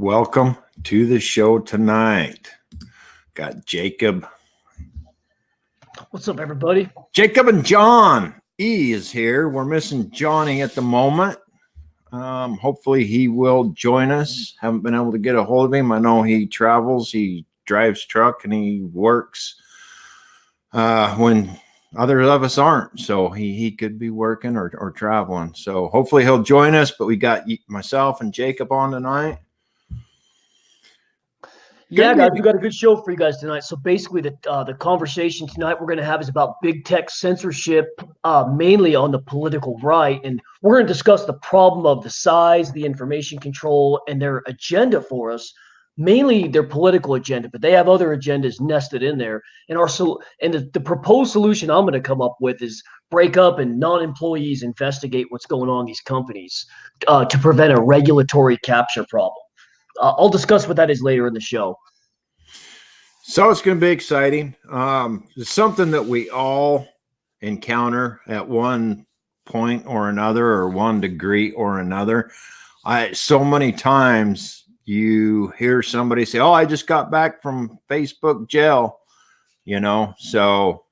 Welcome to the show tonight. Got Jacob. What's up, everybody? Jacob and John E is here. We're missing Jonny at the moment. Hopefully he will join us. Haven't been able to get a hold of him. I know he travels, he drives truck, and he works when others of us aren't. So he could be working or traveling. So hopefully he'll join us. But we got myself and Jacob on tonight. Yeah, guys, we got a good show for you guys tonight. So basically, the conversation tonight we're going to have is about big tech censorship, mainly on the political right. And we're going to discuss the problem of the size, the information control, and their agenda for us, mainly their political agenda, but they have other agendas nested in there. And the proposed solution I'm going to come up with is break up and non-employees investigate what's going on in these companies to prevent a regulatory capture problem. I'll discuss what that is later in the show. So it's going to be exciting. It's something that we all encounter at one point or another, or one degree or another. So many times you hear somebody say, "Oh, I just got back from Facebook jail," So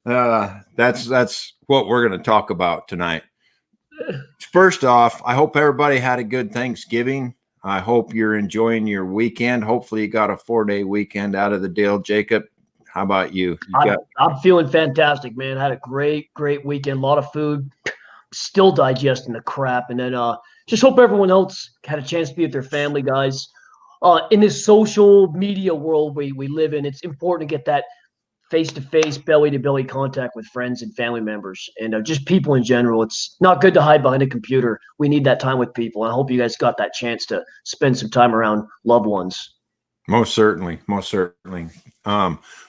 that's what we're going to talk about tonight. First off, I hope everybody had a good Thanksgiving. I hope you're enjoying your weekend. Hopefully you got a 4-day weekend out of the deal. Jacob, how about you? I'm feeling fantastic, man. I had a great weekend. A lot of food. Still digesting the crap. And then just hope everyone else had a chance to be with their family, guys. In this social media world we live in, it's important to get that face-to-face, belly-to-belly contact with friends and family members, and just people in general. It's not good to hide behind a computer. We need that time with people. I hope you guys got that chance to spend some time around loved ones. Most certainly.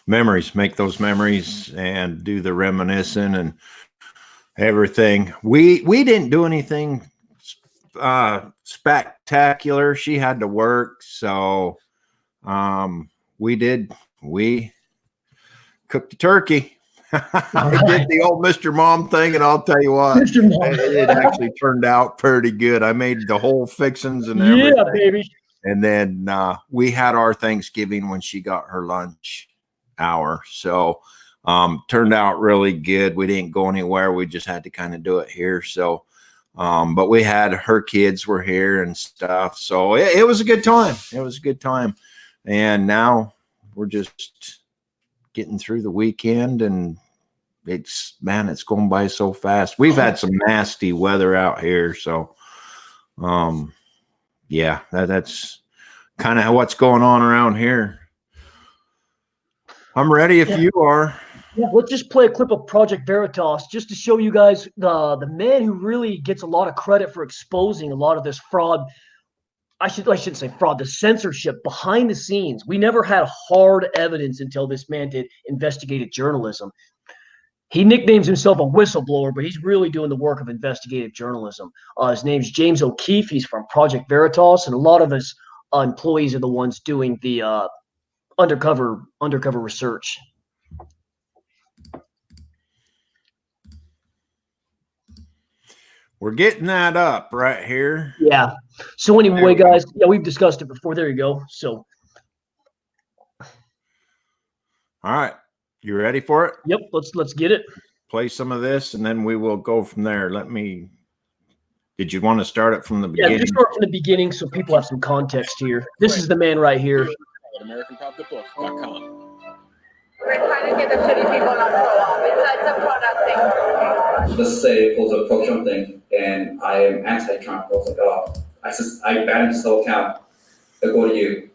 Memories, make those memories and do the reminiscing and everything. We didn't do anything spectacular. She had to work, so we cooked the turkey. I did the old Mr. Mom thing, and I'll tell you what, it actually turned out pretty good. I made the whole fixings and everything. Yeah, baby. And then we had our Thanksgiving when she got her lunch hour. So turned out really good. We didn't go anywhere. We just had to kind of do it here. So, but we had her kids were here and stuff. So it was a good time. It was a good time. And now we're just getting through the weekend, and it's going by so fast. We've had some nasty weather out here, so yeah, that's kind of what's going on around here. I'm ready if you are. Yeah, let's just play a clip of Project Veritas just to show you guys the man who really gets a lot of credit for exposing a lot of this fraud. I shouldn't say fraud, the censorship behind the scenes. We never had hard evidence until this man did investigative journalism. He nicknames himself a whistleblower, but he's really doing the work of investigative journalism. His name's James O'Keefe. He's from Project Veritas, and a lot of his employees are the ones doing the undercover research. We're getting that up right here. Yeah. So anyway, guys, yeah, we've discussed it before. There you go. So. All right. You ready for it? Yep. Let's get it. Play some of this, and then we will go from there. Did you want to start it from the beginning? Yeah, just start from the beginning so people have some context here. This is the man right here. AmericanPopTheBook.com. We're trying to get the shitty people not to go off. It's a product thing. Let's say it was a pro-Trump thing, and I am anti-Trump. I was like, oh, I banned this whole account. I'll go to you,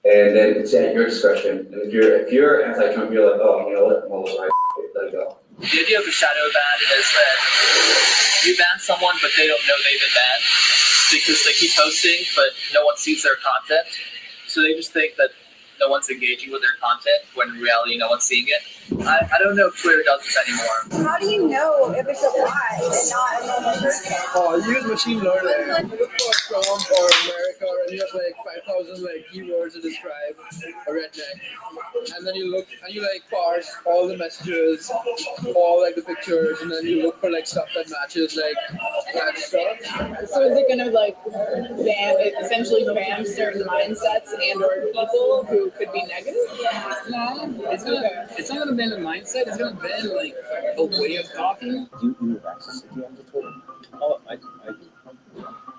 and then it's at your discretion. And if you're anti-Trump, you're like, oh, you know what? I'm all right. Let it go. The idea of the shadow ban is that you ban someone, but they don't know they've been banned because they keep posting, but no one sees their content. So they just think that no one's engaging with their content, when in reality, no one's seeing it. I don't know if Twitter does this anymore. How do you know if it's a lie and not a normal person? Use machine learning. Look for Trump or car and you have like 5,000 like keywords to describe a redneck, and then you look and you like parse all the messages, all like the pictures, and then you look for like stuff that matches like that stuff. So is it going to like essentially ban certain mindsets and or people who could be negative? No, it's not gonna ban the mindset. It's gonna ban like a way of talking. You have access to DMs to Twitter? Oh, I do.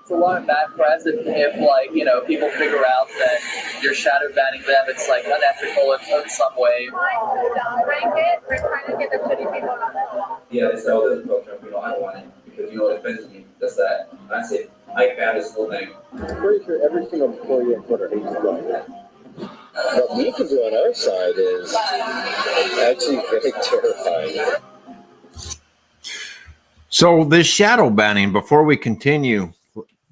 It's a lot of bad press if like, you know, people figure out that you're shadow banning them. It's like unethical in some way. Downrank it. We're trying to get the shitty people on the Yeah, it's all the culture. I want it because it offends me. That's that. That's it. I ban this whole thing. I'm pretty sure every single employee on Twitter hates God. What we can do on our side is actually very terrifying. So this shadow banning, before we continue,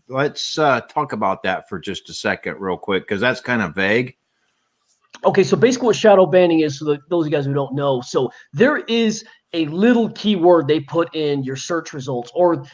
let's talk about that for just a second real quick, because that's kind of vague. Okay, so basically what shadow banning is, so those of you guys who don't know, so there is a little keyword they put in your search results or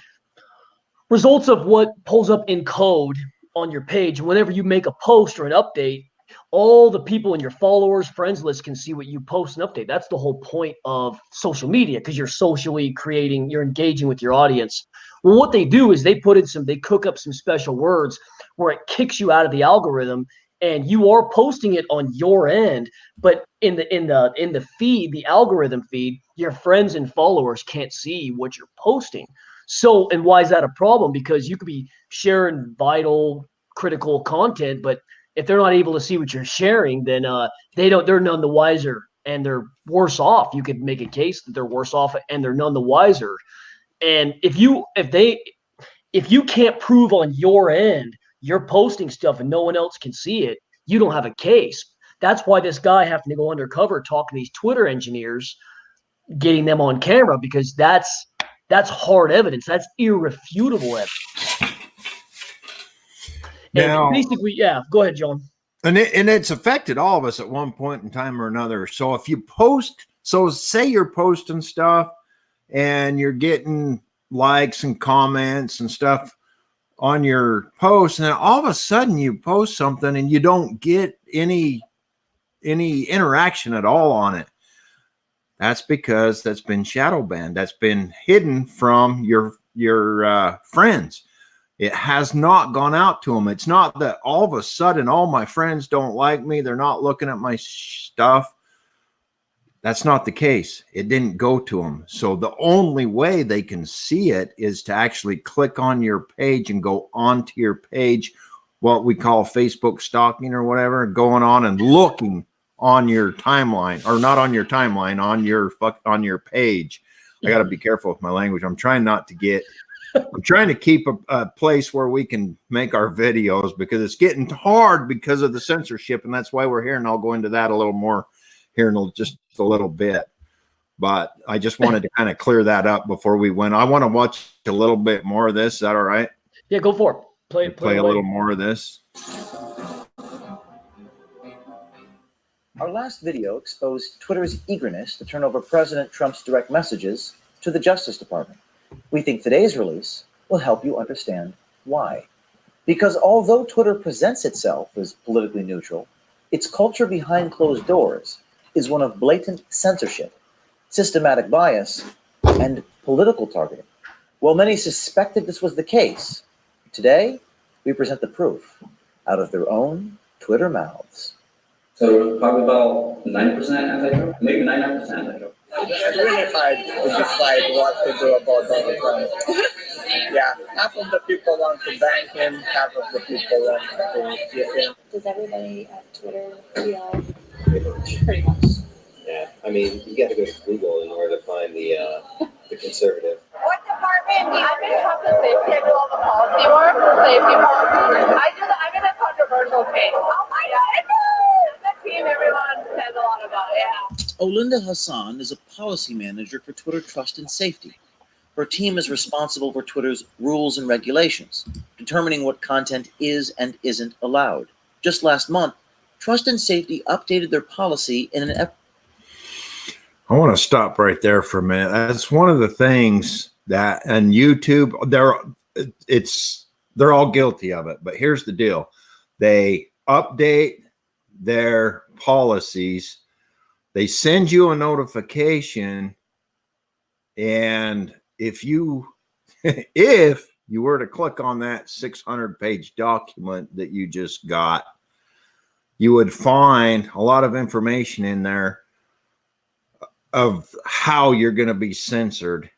results of what pulls up in code on your page. Whenever you make a post or an update, all the people in your followers, friends list can see what you post and update. That's the whole point of social media, because you're socially creating, you're engaging with your audience. Well, what they do is they cook up some special words where it kicks you out of the algorithm, and you are posting it on your end, but in the feed, the algorithm feed, your friends and followers can't see what you're posting. So, and why is that a problem? Because you could be sharing vital, critical content, but if they're not able to see what you're sharing, then they're none the wiser, and they're worse off. You could make a case that they're worse off and they're none the wiser. And if you can't prove on your end you're posting stuff and no one else can see it, you don't have a case. That's why this guy having to go undercover talking to these Twitter engineers, getting them on camera, because that's hard evidence. That's irrefutable evidence. Now, and basically, yeah, go ahead, John. And it's affected all of us at one point in time or another. So if you post, so say you're posting stuff and you're getting likes and comments and stuff on your post, and then all of a sudden you post something and you don't get any interaction at all on it. That's because that's been shadow banned. That's been hidden from your friends. It has not gone out to them. It's not that all of a sudden all my friends don't like me. They're not looking at my stuff. That's not the case. It didn't go to them. So the only way they can see it is to actually click on your page and go onto your page, what we call Facebook stalking or whatever, going on and looking on your timeline, or not on your timeline, on your page. I got to be careful with my language. I'm trying to keep a place where we can make our videos, because it's getting hard because of the censorship, and that's why we're here. And I'll go into that a little more here in just a little bit. But I just wanted to kind of clear that up before we went. I want to watch a little bit more of this. Is that all right? Yeah, go for it. Play a little more of this. Our last video exposed Twitter's eagerness to turn over President Trump's direct messages to the Justice Department. We think today's release will help you understand why. Because although Twitter presents itself as politically neutral, its culture behind closed doors is one of blatant censorship, systematic bias, and political targeting. While many suspected this was the case, today we present the proof out of their own Twitter mouths. So probably about 90% anti-Trump, maybe 99% anti-Trump. It's really hard to decide what to do about Donald Trump. Yeah, half of the people want to ban him, half of the people want to get him. Does everybody at Twitter feel? Pretty much. Yeah, I mean, you got to go to Google in order to find the conservative. What department? I'm in health and safety. I do all the policy work for safety policy. I'm in a controversial case. Oh my God! The team, everyone says a lot about it. Yeah. Olinda Hassan is a policy manager for Twitter Trust and Safety. Her team is responsible for Twitter's rules and regulations, determining what content is and isn't allowed. Just last month, Trust and Safety updated their policy in an I want to stop right there for a minute. That's one of the things that on YouTube, it's they're all guilty of it. But here's the deal. They update their policies. They send you a notification. And if you were to click on that 600-page document that you just got, you would find a lot of information in there of how you're going to be censored.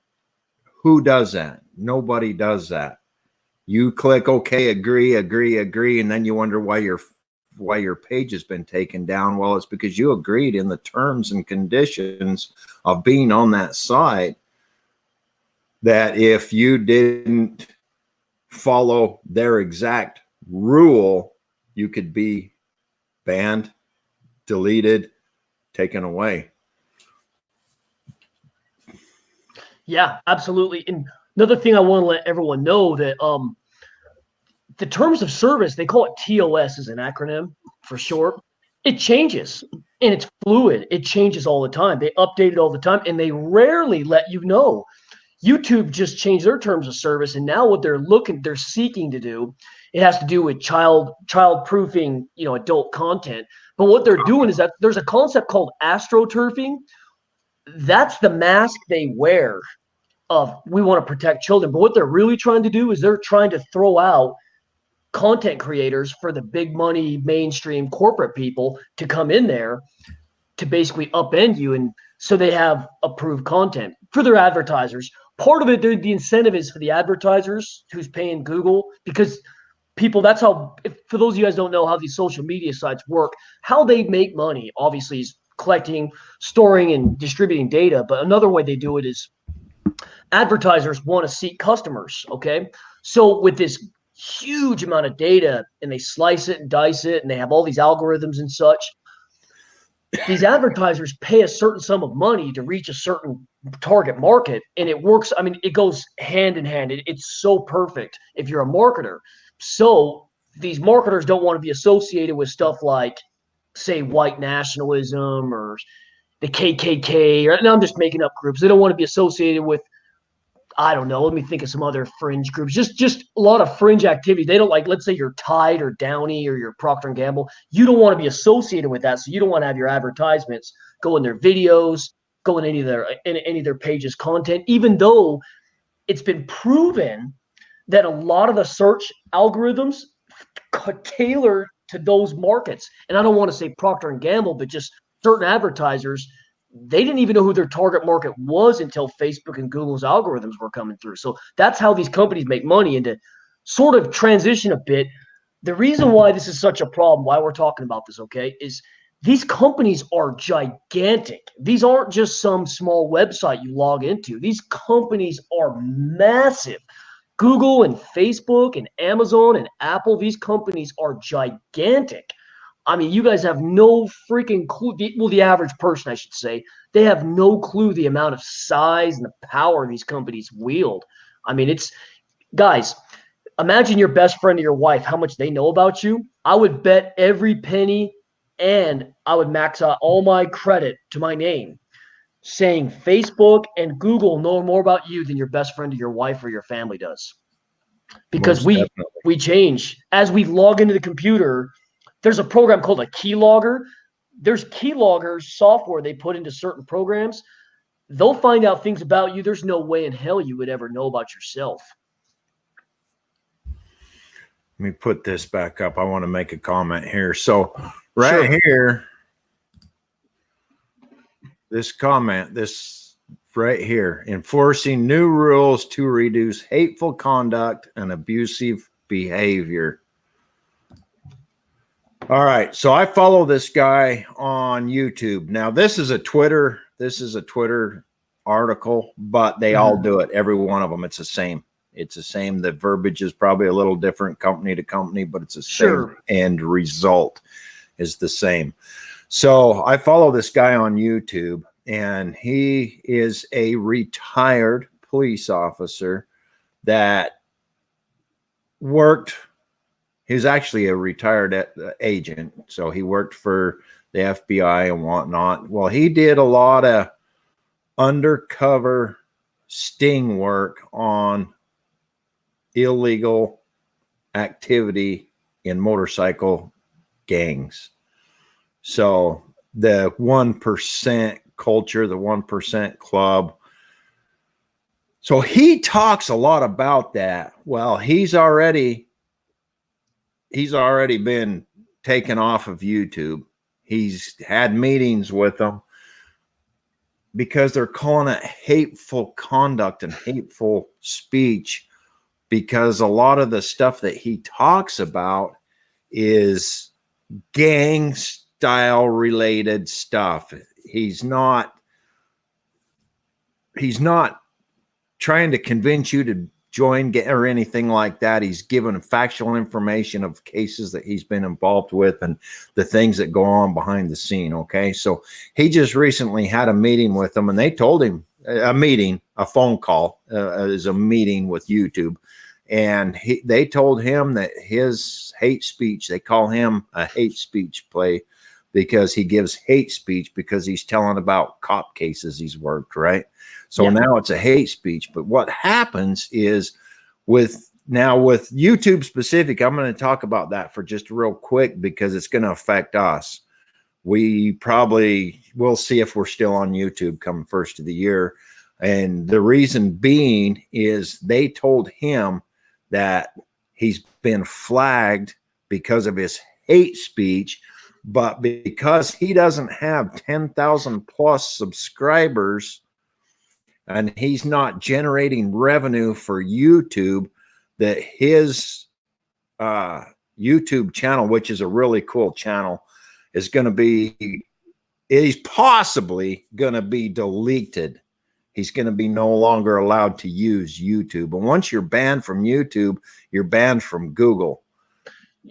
Who does that? Nobody does that. You click OK, agree, and then you wonder why your page has been taken down. Well, it's because you agreed in the terms and conditions of being on that site that if you didn't follow their exact rule, you could be banned, deleted, taken away. Yeah, absolutely. And another thing I want to let everyone know that the terms of service, they call it TOS as an acronym for short. It changes and it's fluid. It changes all the time. They update it all the time, and they rarely let you know. YouTube just changed their terms of service, and now what they're seeking to do, it has to do with child proofing, adult content. But what they're doing is that there's a concept called astroturfing. That's the mask they wear of we want to protect children. But what they're really trying to do is they're trying to throw out content creators for the big money mainstream corporate people to come in there to basically upend you. And so they have approved content for their advertisers. Part of it, the incentive is for the advertisers who's paying Google, because people, that's how, for those of you guys don't know how these social media sites work, how they make money, obviously, is collecting, storing, and distributing data. But another way they do it is advertisers want to seek customers, okay? So with this huge amount of data, and they slice it and dice it, and they have all these algorithms and such, these advertisers pay a certain sum of money to reach a certain target market, and it works. I mean, it goes hand in hand. It's so perfect if you're a marketer. So these marketers don't want to be associated with stuff like, say, white nationalism or the KKK, and I'm just making up groups. They don't want to be associated with, I don't know, let me think of some other fringe groups. Just a lot of fringe activity. They don't like, let's say you're Tide or Downey or you're Procter & Gamble. You don't want to be associated with that. So you don't want to have your advertisements go in their videos, go in any of their pages content, even though it's been proven that a lot of the search algorithms tailor to those markets. And I don't want to say Procter & Gamble, but just certain advertisers, they didn't even know who their target market was until Facebook and Google's algorithms were coming through. So that's how these companies make money. And to sort of transition a bit, the reason why this is such a problem, why we're talking about this, okay, is these companies are gigantic. These aren't just some small website you log into. These companies are massive. Google and Facebook and Amazon and Apple, these companies are gigantic. I mean, you guys have no freaking clue. Well, the average person, I should say, they have no clue the amount of size and the power these companies wield. I mean, it's, guys, imagine your best friend or your wife, how much they know about you. I would bet every penny, and I would max out all my credit to my name, saying Facebook and Google know more about you than your best friend or your wife or your family does. Because we change. As we log into the computer, there's a program called a keylogger. There's keyloggers software they put into certain programs. They'll find out things about you there's no way in hell you would ever know about yourself. Let me put this back up. I want to make a comment here. So right here, this comment, this right here, enforcing new rules to reduce hateful conduct and abusive behavior. All right. So I follow this guy on YouTube. Now, this is a Twitter article, but they all do it. Every one of them. It's the same. It's the same. The verbiage is probably a little different company to company, but it's the same end result is the same. So I follow this guy on YouTube, and he is a retired police officer that worked. He was actually a retired agent. So he worked for the FBI and whatnot. Well, he did a lot of undercover sting work on illegal activity in motorcycle gangs. So the 1% culture, the 1% club. So he talks a lot about that. Well, he's already been taken off of YouTube. He's had meetings with them because they're calling it hateful conduct and hateful speech, because a lot of the stuff that he talks about is gang style related stuff. He's not trying to convince you to join or anything like that. He's given factual information of cases that he's been involved with and the things that go on behind the scene. Okay. So he just recently had a meeting with them, and they told him a phone call is a meeting with YouTube. And they told him that his hate speech, they call him a hate speech play because he gives hate speech because he's telling about cop cases he's worked, right? So now it's a hate speech. But what happens is with YouTube specific, I'm going to talk about that for just real quick because it's going to affect us. We probably will see if we're still on YouTube come first of the year. And the reason being is they told him that he's been flagged because of his hate speech, but because he doesn't have 10,000 plus subscribers and he's not generating revenue for YouTube, that his YouTube channel, which is a really cool channel, is he's possibly going to be deleted. He's going to be no longer allowed to use YouTube. And once you're banned from YouTube, you're banned from Google.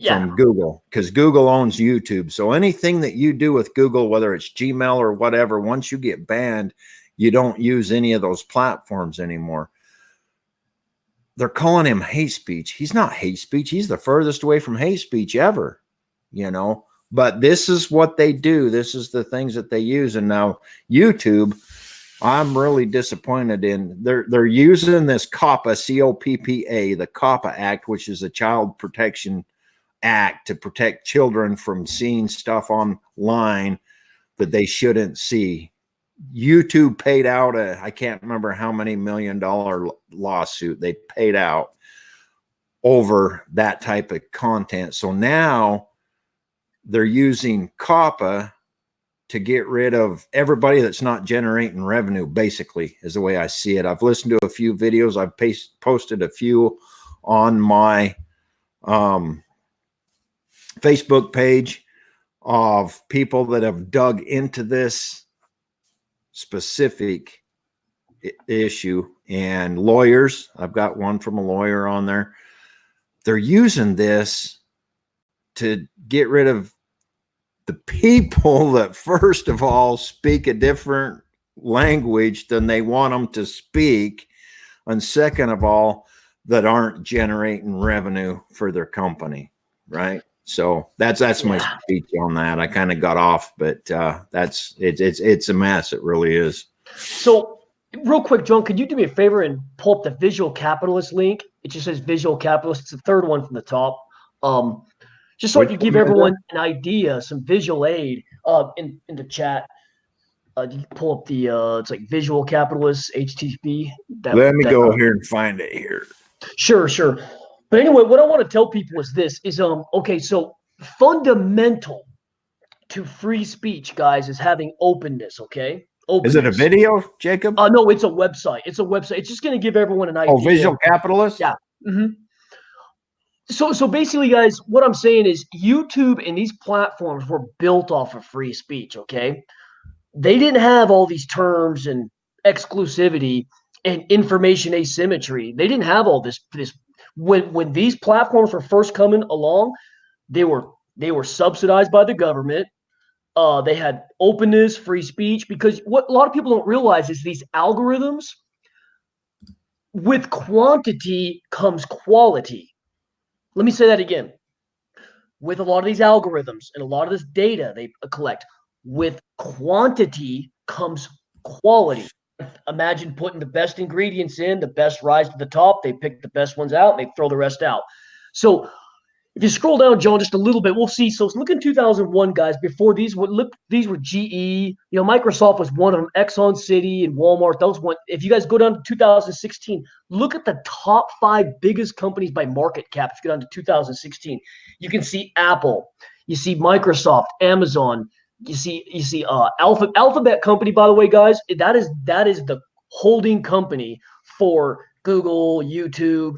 From Google, because Google owns YouTube. So anything that you do with Google, whether it's Gmail or whatever, once you get banned, you don't use any of those platforms anymore. They're calling him hate speech. He's not hate speech. He's the furthest away from hate speech ever, but this is what they do. This is the things that they use. And now YouTube, I'm really disappointed in. They're using this COPPA, C-O-P-P-A, the COPPA Act, which is a Child Protection Act to protect children from seeing stuff online that they shouldn't see. YouTube paid out I can't remember how many $1 million lawsuit they paid out over that type of content. So now they're using COPPA to get rid of everybody that's not generating revenue, basically, is the way I see it. I've listened to a few videos. I've posted a few on my Facebook page of people that have dug into this specific issue, and lawyers. I've got one from a lawyer on there. They're using this to get rid of the people that, first of all, speak a different language than they want them to speak, and second of all, that aren't generating revenue for their company, right? So that's my speech on that. I kind of got off, but it's a mess. It really is. So real quick, John, could you do me a favor and pull up the Visual Capitalist link? It just says Visual Capitalist. It's the third one from the top. Just so I can give everyone an idea, some visual aid in the chat. You pull up the it's like Visual Capitalist HTTP. Let me go here and find it here. Sure. But anyway, what I want to tell people is this: okay, so fundamental to free speech, guys, is having openness. Okay, openness. Is it a video, Jacob? No, it's a website. It's just going to give everyone an idea. Oh, Visual Capitalist. Yeah. Mm-hmm. So basically, guys, what I'm saying is YouTube and these platforms were built off of free speech. Okay, they didn't have all these terms and exclusivity and information asymmetry. They didn't have all this. When these platforms were first coming along, they were subsidized by the government. They had openness, free speech, because what a lot of people don't realize is these algorithms, with quantity comes quality. Let me say that again. With a lot of these algorithms and a lot of this data they collect, with quantity comes quality. Imagine putting the best ingredients in, the best rise to the top. They pick the best ones out, and they throw the rest out. So if you scroll down, John, just a little bit, we'll see. So look in 2001, guys. Before these were GE. Microsoft was one of them. Exxon City and Walmart. Those one. If you guys go down to 2016, look at the top 5 biggest companies by market cap. If you go down to 2016, you can see Apple. You see Microsoft, Amazon. You see Alphabet company. By the way, guys, that is the holding company for Google, YouTube,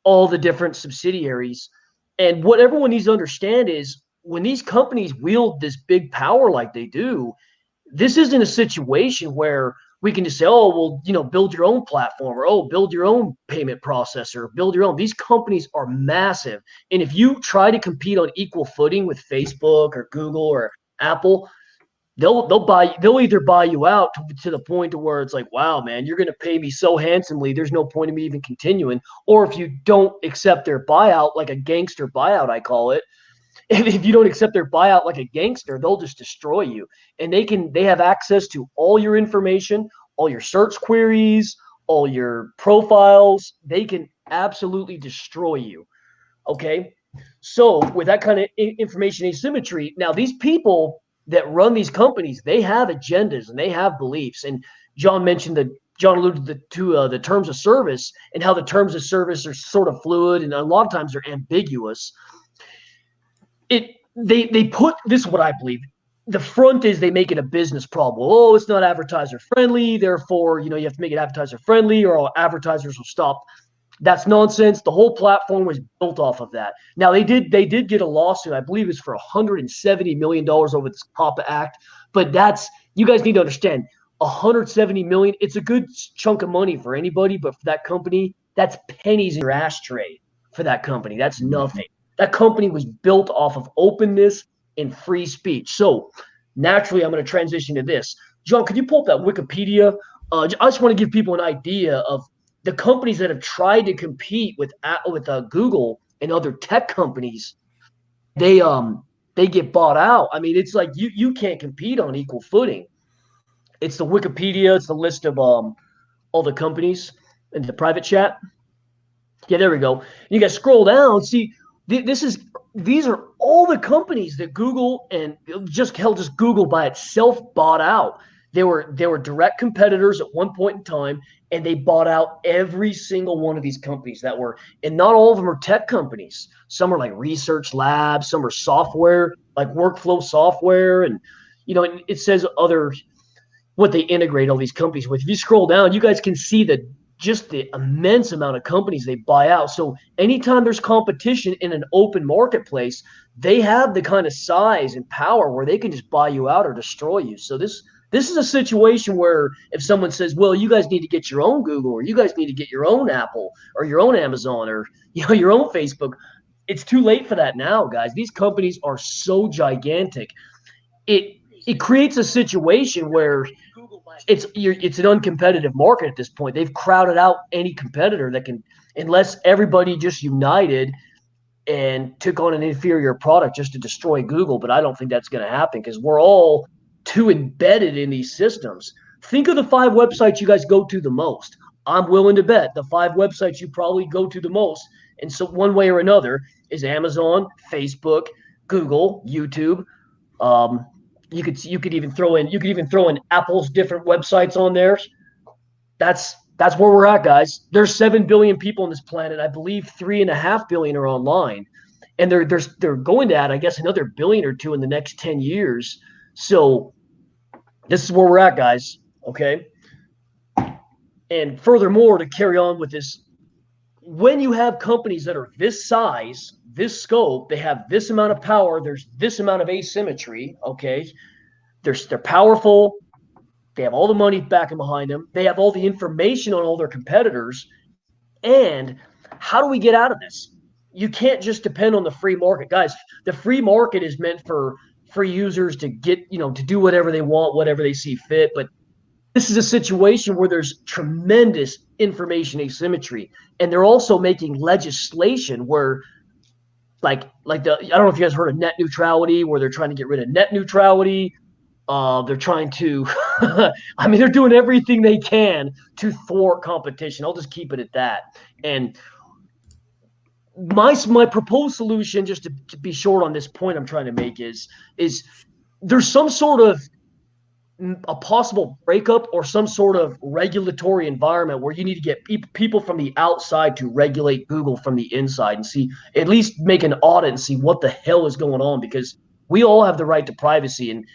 all the different subsidiaries. And what everyone needs to understand is when these companies wield this big power like they do, this isn't a situation where we can just say, oh, well, build your own platform, or, oh, build your own payment processor, build your own. These companies are massive. And if you try to compete on equal footing with Facebook or Google or Apple, they'll either buy you out to the point to where it's like, wow, man, you're going to pay me so handsomely, there's no point in me even continuing. Or if you don't accept their buyout, like a gangster buyout, I call it, if you don't accept their buyout like a gangster, they'll just destroy you. And they have access to all your information, all your search queries, all your profiles. They can absolutely destroy you. Okay. So with that kind of information asymmetry, now these people that run these companies, they have agendas and they have beliefs. And John alluded to the terms of service, and how the terms of service are sort of fluid and a lot of times they're ambiguous. They put this is what I believe. The front is they make it a business problem. Oh, it's not advertiser friendly, therefore, you have to make it advertiser friendly or advertisers will stop. That's nonsense. The whole platform was built off of that. Now they did get a lawsuit. I believe it's for $170 million over this COPPA Act. But you guys need to understand, $170 million. It's a good chunk of money for anybody, but for that company, that's pennies in your ashtray. For that company, that's nothing. That company was built off of openness and free speech. So naturally, I'm going to transition to this. John, could you pull up that Wikipedia? I just want to give people an idea of the companies that have tried to compete with Google and other tech companies. They get bought out. I mean, it's like you can't compete on equal footing. It's the Wikipedia. It's the list of all the companies in the private chat. Yeah, there we go. You guys scroll down. See, these are all the companies that Google and just Google by itself bought out. They were direct competitors at one point in time, and they bought out every single one of these companies and not all of them are tech companies. Some are like research labs, some are software, like workflow software, and it says what they integrate all these companies with. If you scroll down, you guys can see just the immense amount of companies they buy out. So anytime there's competition in an open marketplace, they have the kind of size and power where they can just buy you out or destroy you. So this is a situation where if someone says, well, you guys need to get your own Google, or you guys need to get your own Apple or your own Amazon, or your own Facebook, it's too late for that now, guys. These companies are so gigantic. It creates a situation where it's an uncompetitive market at this point. They've crowded out any competitor that can, unless everybody just united and took on an inferior product just to destroy Google. But I don't think that's going to happen because we're all too embedded in these systems. Think of the 5 websites you guys go to the most. I'm willing to bet the 5 websites you probably go to the most, and so one way or another, is Amazon, Facebook, Google, YouTube. You could even throw in Apple's different websites on there. That's where we're at, guys. There's 7 billion people on this planet. I believe 3.5 billion are online, and they're going to add, I guess, another billion or two in the next 10 years. So this is where we're at, guys. Okay. And furthermore, to carry on with this, when you have companies that are this size, this scope, they have this amount of power, there's this amount of asymmetry. Okay. They're powerful. They have all the money backing behind them. They have all the information on all their competitors. And how do we get out of this? You can't just depend on the free market, guys. The free market is meant for free users to get, to do whatever they want, whatever they see fit. But this is a situation where there's tremendous information asymmetry. And they're also making legislation where, I don't know if you guys heard of net neutrality, where they're trying to get rid of net neutrality. They're trying to, they're doing everything they can to thwart competition. I'll just keep it at that. And my proposed solution, just to be short on this point I'm trying to make, is there's some sort of a possible breakup or some sort of regulatory environment where you need to get people from the outside to regulate Google from the inside and see, at least make an audit and see what the hell is going on, because we all have the right to privacy. And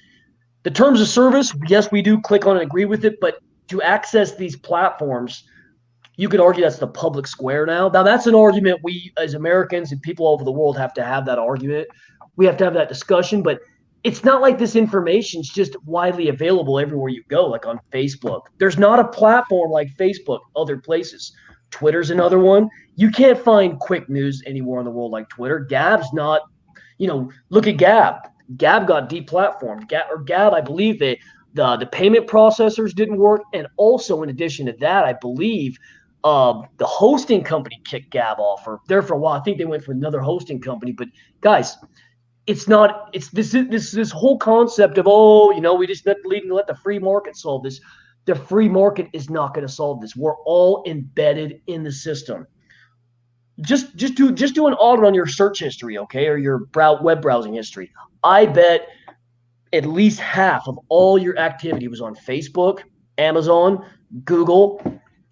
the terms of service, yes, we do click on and agree with it, but to access these platforms, you could argue that's the public square now. Now, that's an argument we as Americans and people all over the world have to have that argument. We have to have that discussion, but it's not like this information is just widely available everywhere you go, like on Facebook. There's not a platform like Facebook other places. Twitter's another one. You can't find quick news anywhere in the world like Twitter. Gab's not, look at Gab. Gab got deplatformed. Gab, I believe the payment processors didn't work, and also in addition to that, I believe the hosting company kicked Gab off, or there for a while. I think they went for another hosting company. But guys, it's not. It's this whole concept of we just let the free market solve this. The free market is not going to solve this. We're all embedded in the system. Just do an audit on your search history, okay, or your web browsing history. I bet at least half of all your activity was on Facebook, Amazon, Google,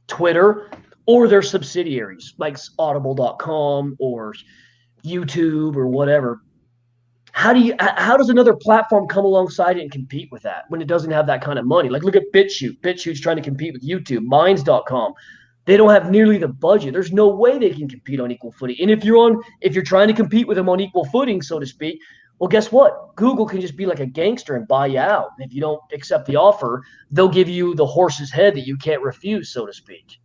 Twitter, or their subsidiaries like audible.com or YouTube or whatever. How does another platform come alongside it and compete with that when it doesn't have that kind of money? Like, look at BitChute. BitChute's trying to compete with YouTube. Minds.com. They don't have nearly the budget. There's no way they can compete on equal footing. And if you're trying to compete with them on equal footing, so to speak, well, guess what? Google can just be like a gangster and buy you out. And if you don't accept the offer, they'll give you the horse's head that you can't refuse, so to speak.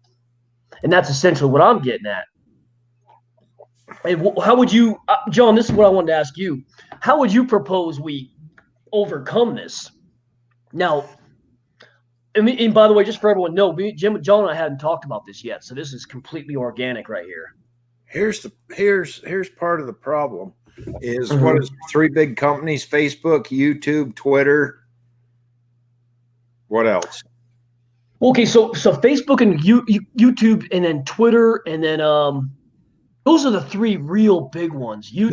And that's essentially what I'm getting at. And how would you, John, this is what I wanted to ask you. How would you propose we overcome this? Now, and by the way, just for everyone to know, John and I hadn't talked about this yet, so this is completely organic right here. Here's part of the problem is what is three big companies: Facebook, YouTube, Twitter. What else? Okay, so Facebook and YouTube, and then Twitter, and then those are the three real big ones. YouTube,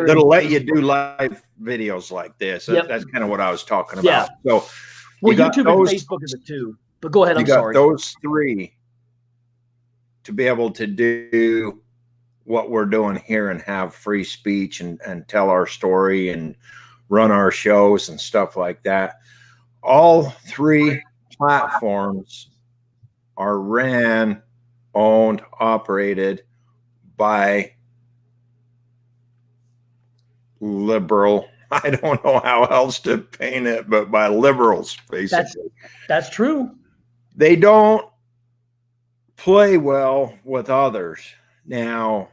that'll let you do live videos like this. Yep. That's kind of what I was talking about. Yeah. So, YouTube and Facebook are the two. But go ahead. I'm sorry. Those three to be able to do what we're doing here and have free speech and tell our story and run our shows and stuff like that. All three platforms are ran, owned, operated by liberal, I don't know how else to paint it, but by liberals, basically. That's true. They don't play well with others. Now,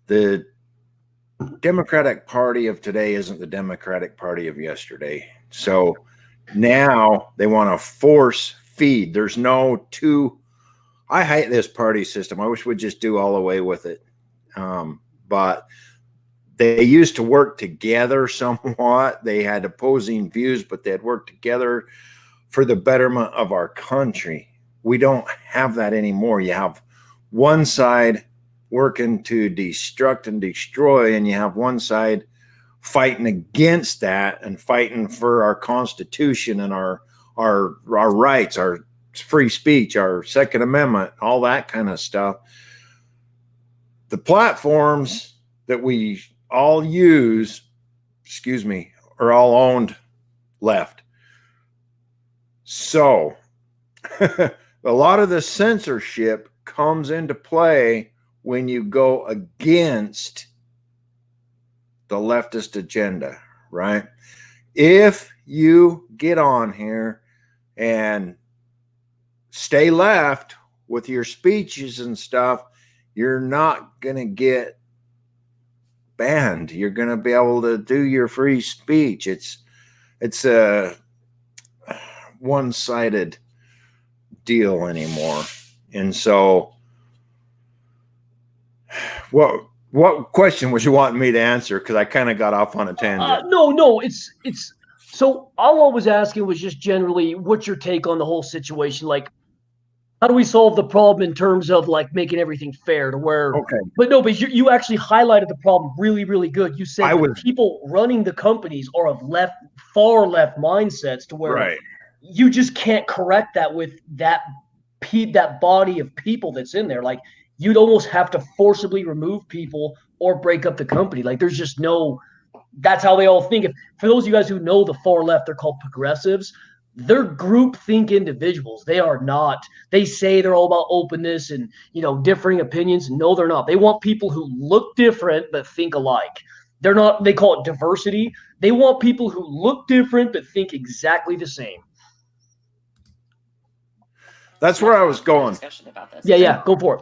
the Democratic Party of today isn't the Democratic Party of yesterday. So now they want to force feed. There's no two. I hate this party system. I wish we'd just do all away with it. But they used to work together somewhat. They had opposing views, but they had worked together for the betterment of our country. We don't have that anymore. You have one side working to destruct and destroy, and you have one side fighting against that and fighting for our Constitution and our rights, our free speech, our Second Amendment, all that kind of stuff. The platforms that we all use, are all owned left. So a lot of the censorship comes into play when you go against the leftist agenda, right? If you get on here and stay left with your speeches and stuff, you're not going to get banned. You're going to be able to do your free speech. It's a one-sided deal anymore. And so what question was you wanting me to answer? Because I kind of got off on a tangent. No. It's so all I was asking was just generally what's your take on the whole situation? Like How do we solve the problem in terms of like making everything fair to where? Okay. But no, but you actually highlighted the problem really, really good. You said I the was- people running the companies are of far left mindsets to where Right. you just can't correct that with that body of people that's in there. Like you'd almost have to forcibly remove people or break up the company. Like there's just no. That's how they all think. For those of you guys who know the far left, they're called progressives. They're group think individuals. They are not. They say they're all about openness and differing opinions. No, they're not. They want people who look different but think alike. They're not. They call it diversity. They want people who look different but think exactly the same. That's where I was going. Yeah, go for it.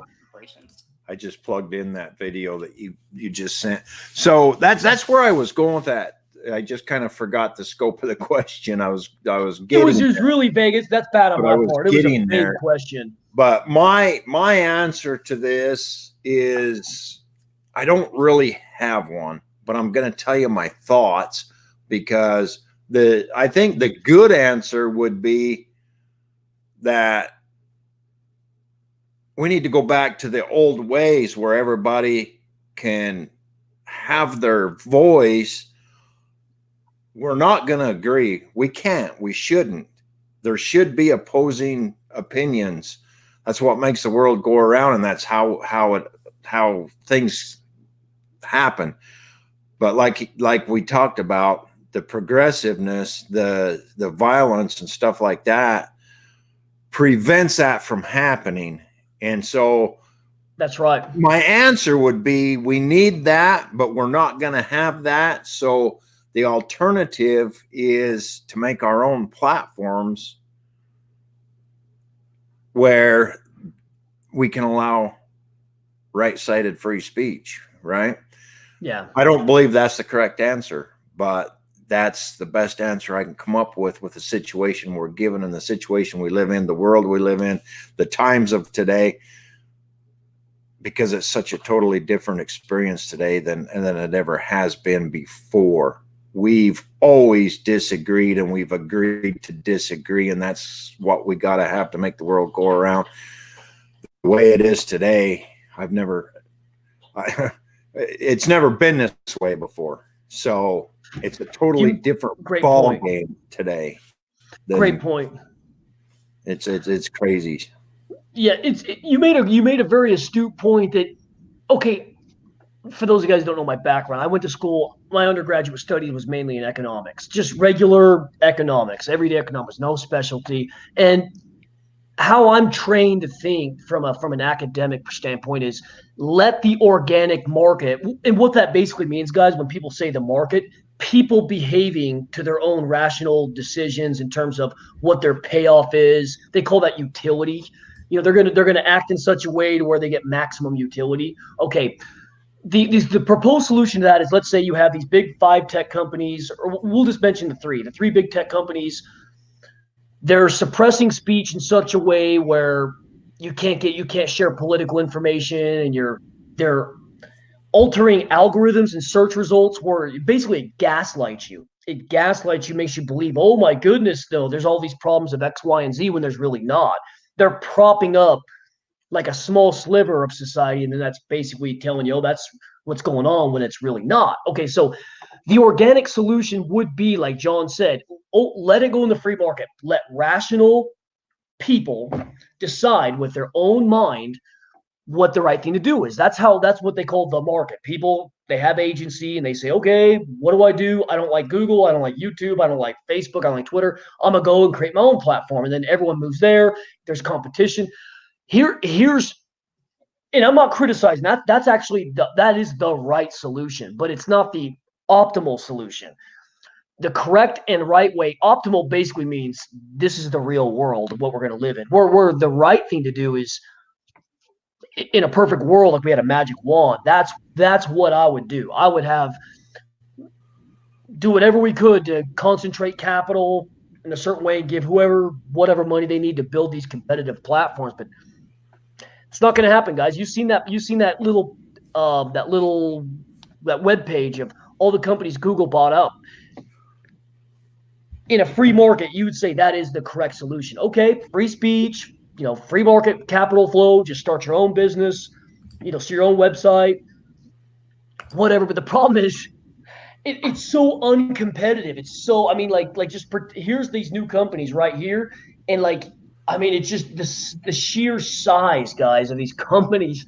I just plugged in that video that you just sent. So that's where I was going with that. I just kind of forgot the scope of the question. I was getting. It was just really vague. That's bad on my part. It was a big question. But my answer to this is I don't really have one, but I'm going to tell you my thoughts because I think the good answer would be that we need to go back to the old ways where everybody can have their voice. We're not going to agree. We can't. We shouldn't. There should be opposing opinions. That's what makes the world go around, and that's how things happen. But like we talked about, the progressiveness, the violence and stuff like that prevents that from happening. And so that's right. My answer would be we need that, but we're not going to have that. So the alternative is to make our own platforms where we can allow right-sided free speech, right? Yeah. I don't believe that's the correct answer, but that's the best answer I can come up with the situation we're given and the situation we live in, the world we live in, the times of today, because it's such a totally different experience today than it ever has been before. We've always disagreed and we've agreed to disagree, and that's what we got to have to make the world go around. The way it is today, it's never been this way before. So it's a totally different ball game today. Great point. It's crazy. Yeah, you made a very astute point that, okay, for those of you guys who don't know my background, I went to school. My undergraduate study was mainly in economics, just regular economics, everyday economics, no specialty. And how I'm trained to think from an academic standpoint is let the organic market, and what that basically means, guys, when people say the market, people behaving to their own rational decisions in terms of what their payoff is. They call that utility. They're gonna act in such a way to where they get maximum utility. Okay. The proposed solution to that is, let's say you have these big 5 tech companies, or we'll just mention the three big tech companies. They're suppressing speech in such a way where you can't share political information, and they're altering algorithms and search results where basically it gaslights you. It gaslights you, makes you believe, oh my goodness, though, there's all these problems of X, Y, and Z when there's really not. They're propping up like a small sliver of society, and then that's basically telling you, oh, that's what's going on, when it's really not. Okay, so the organic solution would be, like John said, let it go in the free market. Let rational people decide with their own mind what the right thing to do is. That's what they call the market. People, they have agency and they say, okay, what do I do? I don't like Google. I don't like YouTube. I don't like Facebook. I don't like Twitter. I'm going to go and create my own platform. And then everyone moves there. There's competition. Here's, and I'm not criticizing that. That's actually, that is the right solution, but it's not the optimal solution. The correct and right way, optimal basically means this is the real world of what we're going to live in. Where the right thing to do is, in a perfect world, like we had a magic wand, that's what I would do. I would do whatever we could to concentrate capital in a certain way and give whatever money they need to build these competitive platforms. But it's not going to happen, guys. You've seen that little web page of all the companies Google bought up. In a free market, you would say that is the correct solution. Okay, free speech, free market capital flow, just start your own business, see your own website, whatever. But the problem is it's so uncompetitive. It's so, I mean, here's these new companies right here. And it's just the sheer size, guys, of these companies.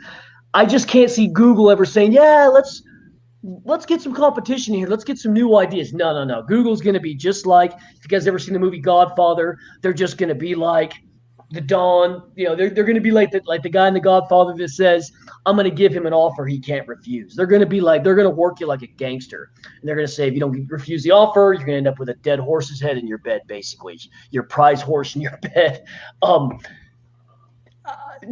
I just can't see Google ever saying, yeah, let's get some competition here. Let's get some new ideas. No, no, no. Google's going to be just like, if you guys ever seen the movie Godfather, they're just going to be like the Don. They're going to be like the guy in the Godfather that says, I'm going to give him an offer he can't refuse. They're going to be like, they're going to work you like a gangster. And they're going to say, if you don't refuse the offer, you're going to end up with a dead horse's head in your bed, basically. Your prize horse in your bed.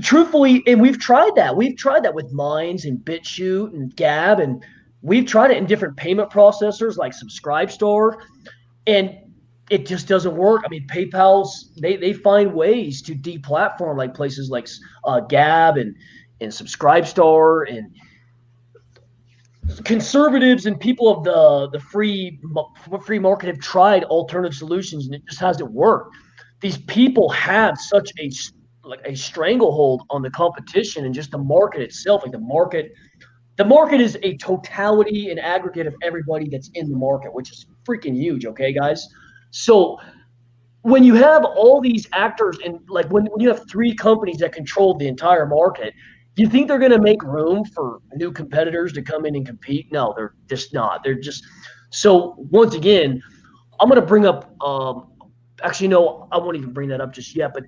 Truthfully, and we've tried that. We've tried that with Minds and BitChute and Gab, and we've tried it in different payment processors like Subscribestar, and it just doesn't work. I mean, PayPal's they find ways to deplatform like places like Gab and Subscribestar, and conservatives and people of the free market have tried alternative solutions, and it just hasn't worked. These people have such a stranglehold on the competition and just the market itself. Like the market is a totality and aggregate of everybody that's in the market, which is freaking huge. Okay, guys. So when you have all these actors and when you have three companies that control the entire market, you think they're going to make room for new competitors to come in and compete? No, they're just not. They're just, so once again, I'm going to bring up, actually, no, I won't even bring that up just yet, but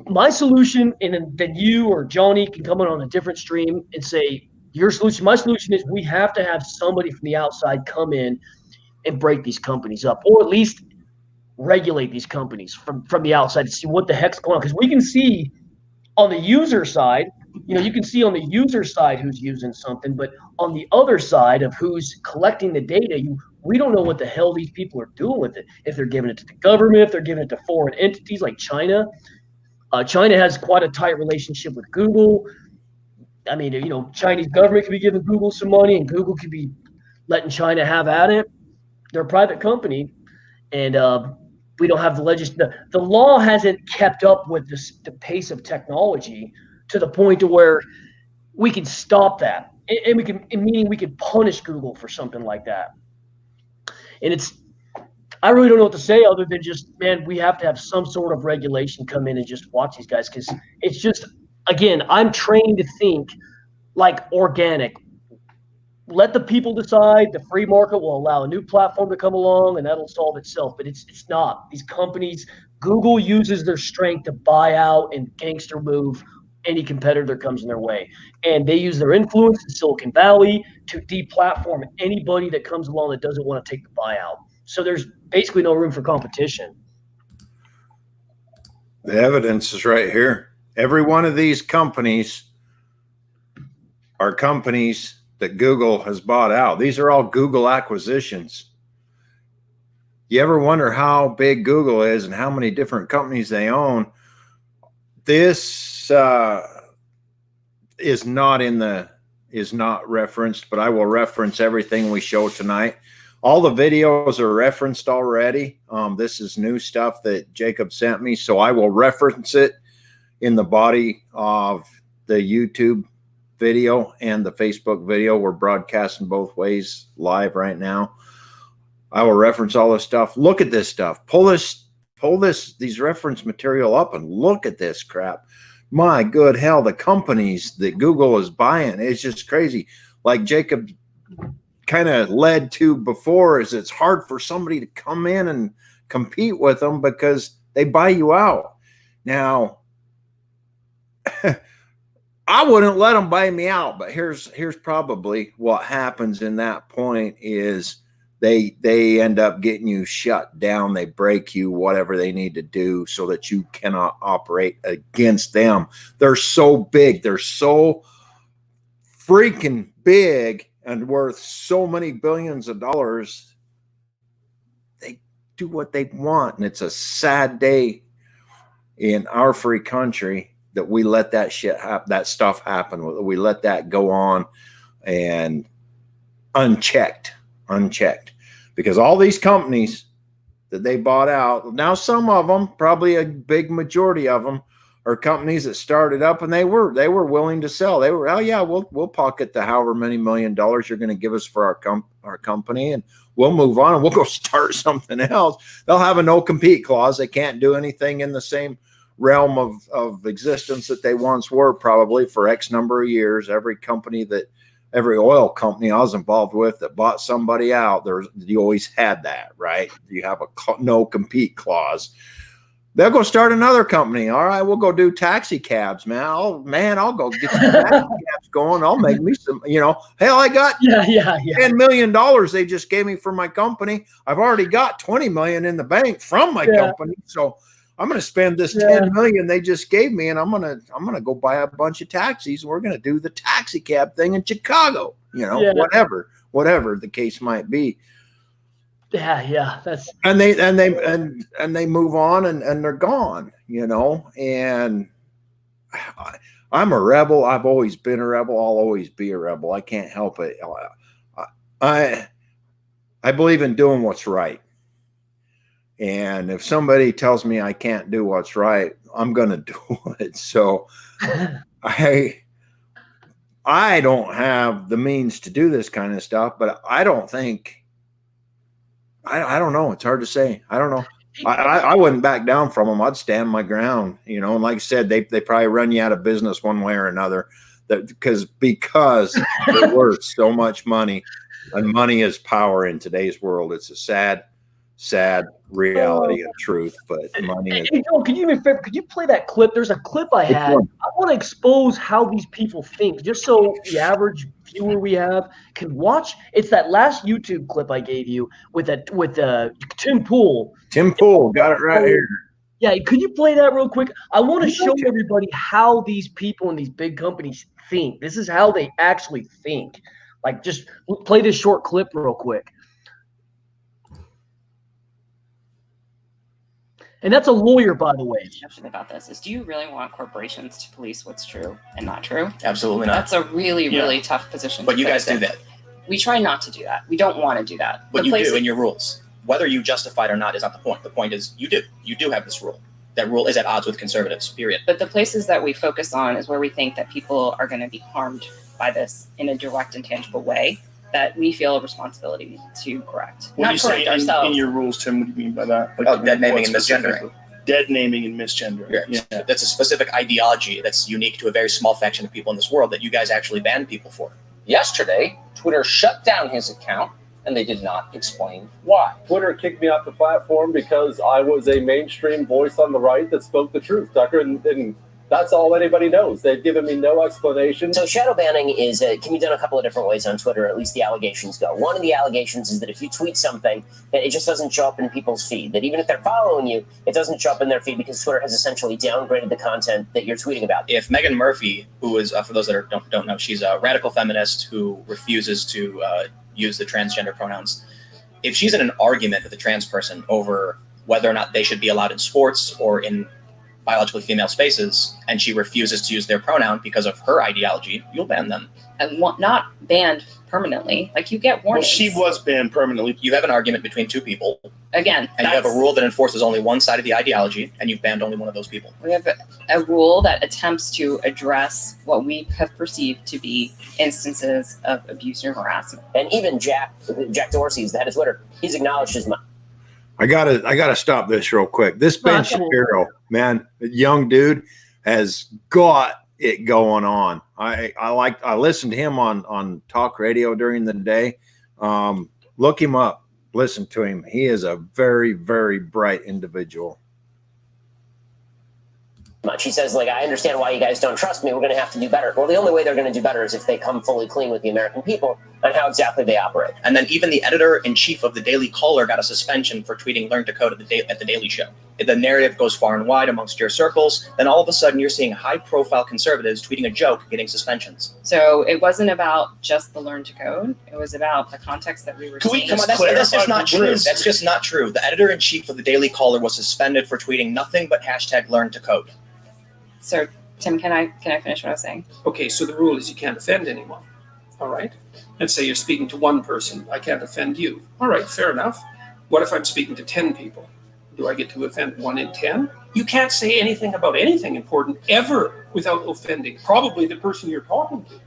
my solution, and then you or Jonny can come on a different stream and say your solution. My solution is we have to have somebody from the outside come in and break these companies up, or at least regulate these companies from the outside to see what the heck's going on. Because we can see on the user side, you can see on the user side who's using something, but on the other side of who's collecting the data, we don't know what the hell these people are doing with it. If they're giving it to the government, if they're giving it to foreign entities like China. China has quite a tight relationship with Google. I mean, Chinese government could be giving Google some money, and Google could be letting China have at it. They're a private company, and we don't have the law hasn't kept up with the pace of technology to the point to where we can stop that, and meaning we can punish Google for something like that. And I really don't know what to say other than just, man, we have to have some sort of regulation come in and just watch these guys, because it's just, again, I'm trained to think like organic. Let the people decide. The free market will allow a new platform to come along, and that'll solve itself. But it's not. These companies, Google uses their strength to buy out and gangster move any competitor that comes in their way. And they use their influence in Silicon Valley to deplatform anybody that comes along that doesn't want to take the buyout. So there's basically no room for competition. The evidence is right here. Every one of these companies are companies that Google has bought out. These are all Google acquisitions. You ever wonder how big Google is and how many different companies they own? This is not referenced, but I will reference everything we show tonight. All the videos are referenced already. This is new stuff that Jacob sent me, so I will reference it in the body of the YouTube video and the Facebook video. We're broadcasting both ways live right now. I will reference all this stuff. Look at this stuff. Pull these reference material up and look at this crap. My good hell, the companies that Google is buying, it's just crazy. Like Jacob kind of led to before, is it's hard for somebody to come in and compete with them because they buy you out. Now, I wouldn't let them buy me out, but here's probably what happens in that point is they end up getting you shut down. They break you, whatever they need to do so that you cannot operate against them. They're so big. They're so freaking big and worth so many billions of dollars. They do what they want. And it's a sad day in our free country that we let that shit happen, that stuff happen. We let that go on and unchecked, because all these companies that they bought out, now some of them, probably a big majority of them, or companies that started up, and they were willing to sell. They were, oh yeah, we'll pocket the however many $1 million you're going to give us for our company, and we'll move on and we'll go start something else. They'll have a no compete clause. They can't do anything in the same realm of existence that they once were, probably for X number of years. Every oil company I was involved with that bought somebody out, you always had that, right? You have a no compete clause. They'll go start another company. All right, we'll go do taxi cabs, man. I'll go get some taxi cabs going. I'll make me some, hell, I got $10 million they just gave me for my company. I've already got 20 million in the bank from my company. So I'm going to spend this 10 million they just gave me, and I'm going to go buy a bunch of taxis. And we're going to do the taxi cab thing in Chicago, whatever the case might be. That's and they move on and they're gone, and I'm a rebel. I've always been a rebel. I'll always be a rebel. I can't help it. I believe in doing what's right. And if somebody tells me I can't do what's right, I'm going to do it. So I don't have the means to do this kind of stuff, but I don't think, I don't know. It's hard to say. I don't know. I wouldn't back down from them. I'd stand my ground, and like I said, they probably run you out of business one way or another, because they're worth so much money, and money is power in today's world. It's a sad reality and truth, but money is. Hey, Joel, can you do me a favor? Could you play that clip? There's a clip I had. I want to expose how these people think, just so the average viewer we have can watch. It's that last YouTube clip I gave you with Tim Pool. Tim Pool, got it right here. Yeah, could you play that real quick? I want to show everybody how these people in these big companies think. This is how they actually think. Like, just play this short clip real quick. And that's a lawyer, by the way. Question about this is, do you really want corporations to police what's true and not true? Absolutely not. That's a really, really tough position. But you guys do that. We try not to do that. We don't want to do that. But you do in your rules. Whether you justify it or not is not the point. The point is you do. You do have this rule. That rule is at odds with conservatives, period. But the places that we focus on is where we think that people are going to be harmed by this in a direct and tangible way that we feel a responsibility to correct. What do you say in your rules, Tim? What do you mean by that? Like, dead naming and misgendering. Dead naming and misgendering. Yeah. That's a specific ideology that's unique to a very small faction of people in this world that you guys actually ban people for. Yesterday, Twitter shut down his account, and they did not explain why. Twitter kicked me off the platform because I was a mainstream voice on the right that spoke the truth, Tucker, and that's all anybody knows. They've given me no explanation. So shadow banning can be done a couple of different ways on Twitter, at least the allegations go. One of the allegations is that if you tweet something, that it just doesn't show up in people's feed, that even if they're following you, it doesn't show up in their feed because Twitter has essentially downgraded the content that you're tweeting about. If Megan Murphy, who is, for those that don't know, she's a radical feminist who refuses to use the transgender pronouns. If she's in an argument with a trans person over whether or not they should be allowed in sports or in biologically female spaces, and she refuses to use their pronoun because of her ideology, you'll ban them. And not banned permanently. Like, you get warnings. Well, she was banned permanently. You have an argument between two people. Again. And you have a rule that enforces only one side of the ideology, and you've banned only one of those people. We have a rule that attempts to address what we have perceived to be instances of abuse or harassment. And even Jack Dorsey, the head of Twitter, he's acknowledged his mind. I gotta stop this real quick. This Ben Shapiro, man, young dude, has got it going on. I listened to him on talk radio during the day. Look him up, listen to him. He is a very, very bright individual. He says, I understand why you guys don't trust me. We're going to have to do better. Well, the only way they're going to do better is if they come fully clean with the American people on how exactly they operate. And then even the editor-in-chief of the Daily Caller got a suspension for tweeting "Learn to Code" at the Daily Show. The narrative goes far and wide amongst your circles. Then all of a sudden, you're seeing high-profile conservatives tweeting a joke, getting suspensions. So it wasn't about just the Learn to Code. It was about the context that we were seeing. Come on, that's just not true. That's just not true. The editor-in-chief of the Daily Caller was suspended for tweeting nothing but #Learn to Code. So, Tim, can I finish what I was saying? Okay, so the rule is you can't offend anyone. All right? Let's say you're speaking to one person. I can't offend you. All right, fair enough. What if I'm speaking to 10 people? Do I get to offend 1 in 10? You can't say anything about anything important ever without offending probably the person you're talking to.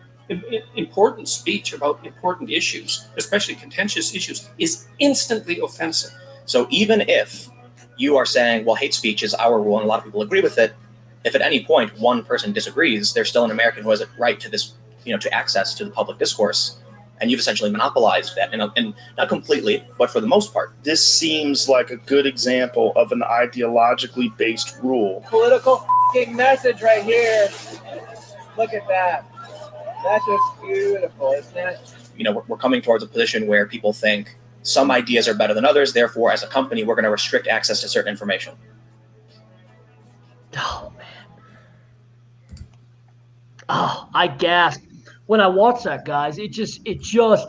Important speech about important issues, especially contentious issues, is instantly offensive. So even if you are saying, well, hate speech is our rule and a lot of people agree with it, if at any point one person disagrees, there's still an American who has a right to this, to access to the public discourse. And you've essentially monopolized that, and not completely, but for the most part. This seems like a good example of an ideologically based rule. Political message right here. Look at that. That's just beautiful, isn't it? We're coming towards a position where people think some ideas are better than others, therefore, as a company, we're going to restrict access to certain information. Oh, man. Oh, I gasped. When I watch that, guys, it just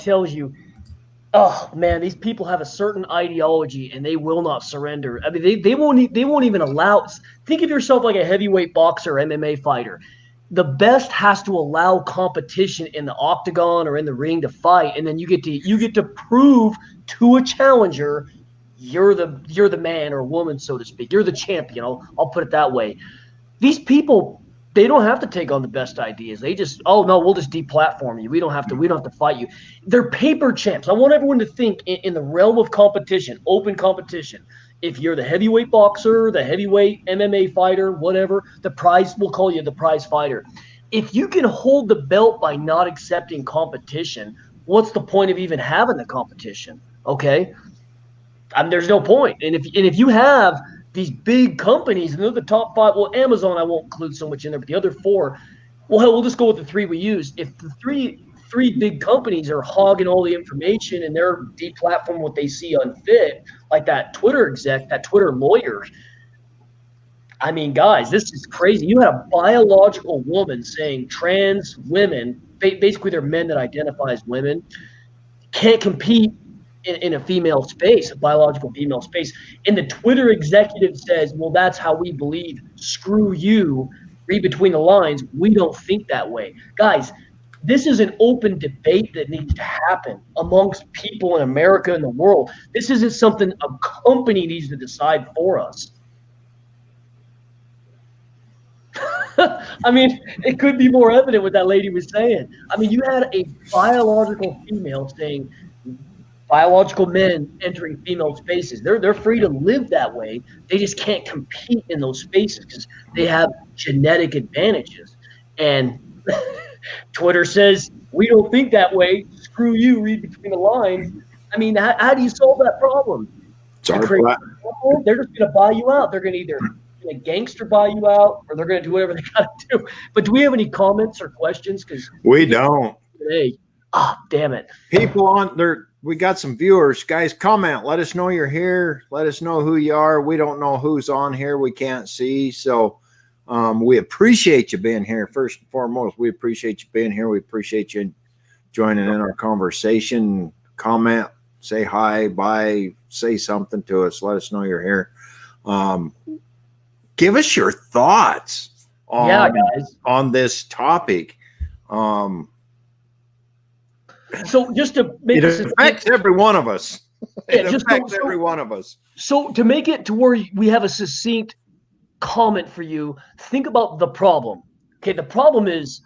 tells you, oh man, these people have a certain ideology and they will not surrender. I mean, they won't even allow. Think of yourself like a heavyweight boxer, MMA fighter. The best has to allow competition in the octagon or in the ring to fight, and then you get to prove to a challenger you're the man or woman, so to speak. You're the champion. I'll put it that way. These people, they don't have to take on the best ideas. They just, oh no, we'll just deplatform you. We don't have to fight you. They're paper champs. I want everyone to think in the realm of competition, open competition. If you're the heavyweight boxer, the heavyweight MMA fighter, whatever, we'll call you the prize fighter. If you can hold the belt by not accepting competition, what's the point of even having the competition? Okay. There's no point. And if you have these big companies, and they're the top 5. Well, Amazon I won't include so much in there, but the other 4, well, hell, we'll just go with the 3 we use. If the three big companies are hogging all the information and they're deplatforming what they see unfit, like that Twitter exec, that Twitter lawyer. I mean, guys, this is crazy. You had a biological woman saying trans women, basically they're men that identify as women, can't compete in a female space, a biological female space. And the Twitter executive says, well, that's how we believe. Screw you. Read between the lines. We don't think that way. Guys, this is an open debate that needs to happen amongst people in America and the world. This isn't something a company needs to decide for us. I mean, it could be more evident what that lady was saying. I mean, you had a biological female saying biological men entering female spaces. They're free to live that way. They just can't compete in those spaces because they have genetic advantages. And Twitter says, we don't think that way. Screw you, read between the lines. I mean, how do you solve that problem? They're just going to buy you out. They're going to either gangster buy you out or they're going to do whatever they got to do. But do we have any comments or questions? Because we don't. Today. Damn it. People on there, we got some viewers. Guys, comment. Let us know you're here. Let us know who you are. We don't know who's on here. We can't see. So we appreciate you being here. First and foremost, we appreciate you being here. We appreciate you joining in our conversation. Comment, say hi, bye, say something to us. Let us know you're here. Give us your thoughts on this topic. So just to make it affects every one of us. It affects every one of us. So to make it to where we have a succinct comment for you, think about the problem. Okay, the problem is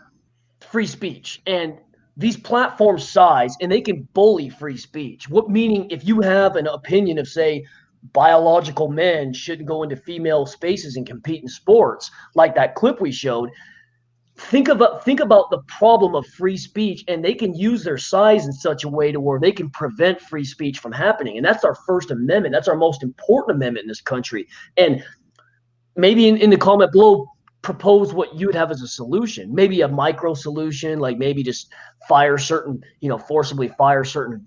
free speech, and these platforms size, and they can bully free speech. What meaning if you have an opinion of, say, biological men shouldn't go into female spaces and compete in sports, like that clip we showed. Think about the problem of free speech, and they can use their size in such a way to where they can prevent free speech from happening. And that's our First Amendment. That's our most important amendment in this country. And maybe in the comment below, propose what you would have as a solution. Maybe a micro solution, like maybe just forcibly fire certain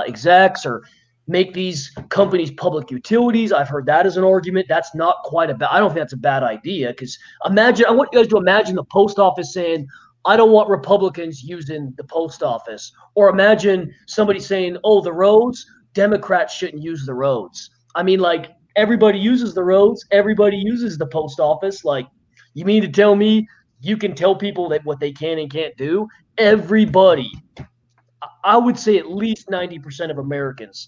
execs, or make these companies public utilities. I've heard that as an argument. That's not quite I don't think that's a bad idea, because I want you guys to imagine the post office saying, I don't want Republicans using the post office. Or imagine somebody saying, oh, the roads, Democrats shouldn't use the roads. I mean, like, everybody uses the roads. Everybody uses the post office. Like, you mean to tell me you can tell people that what they can and can't do? Everybody, I would say at least 90% of Americans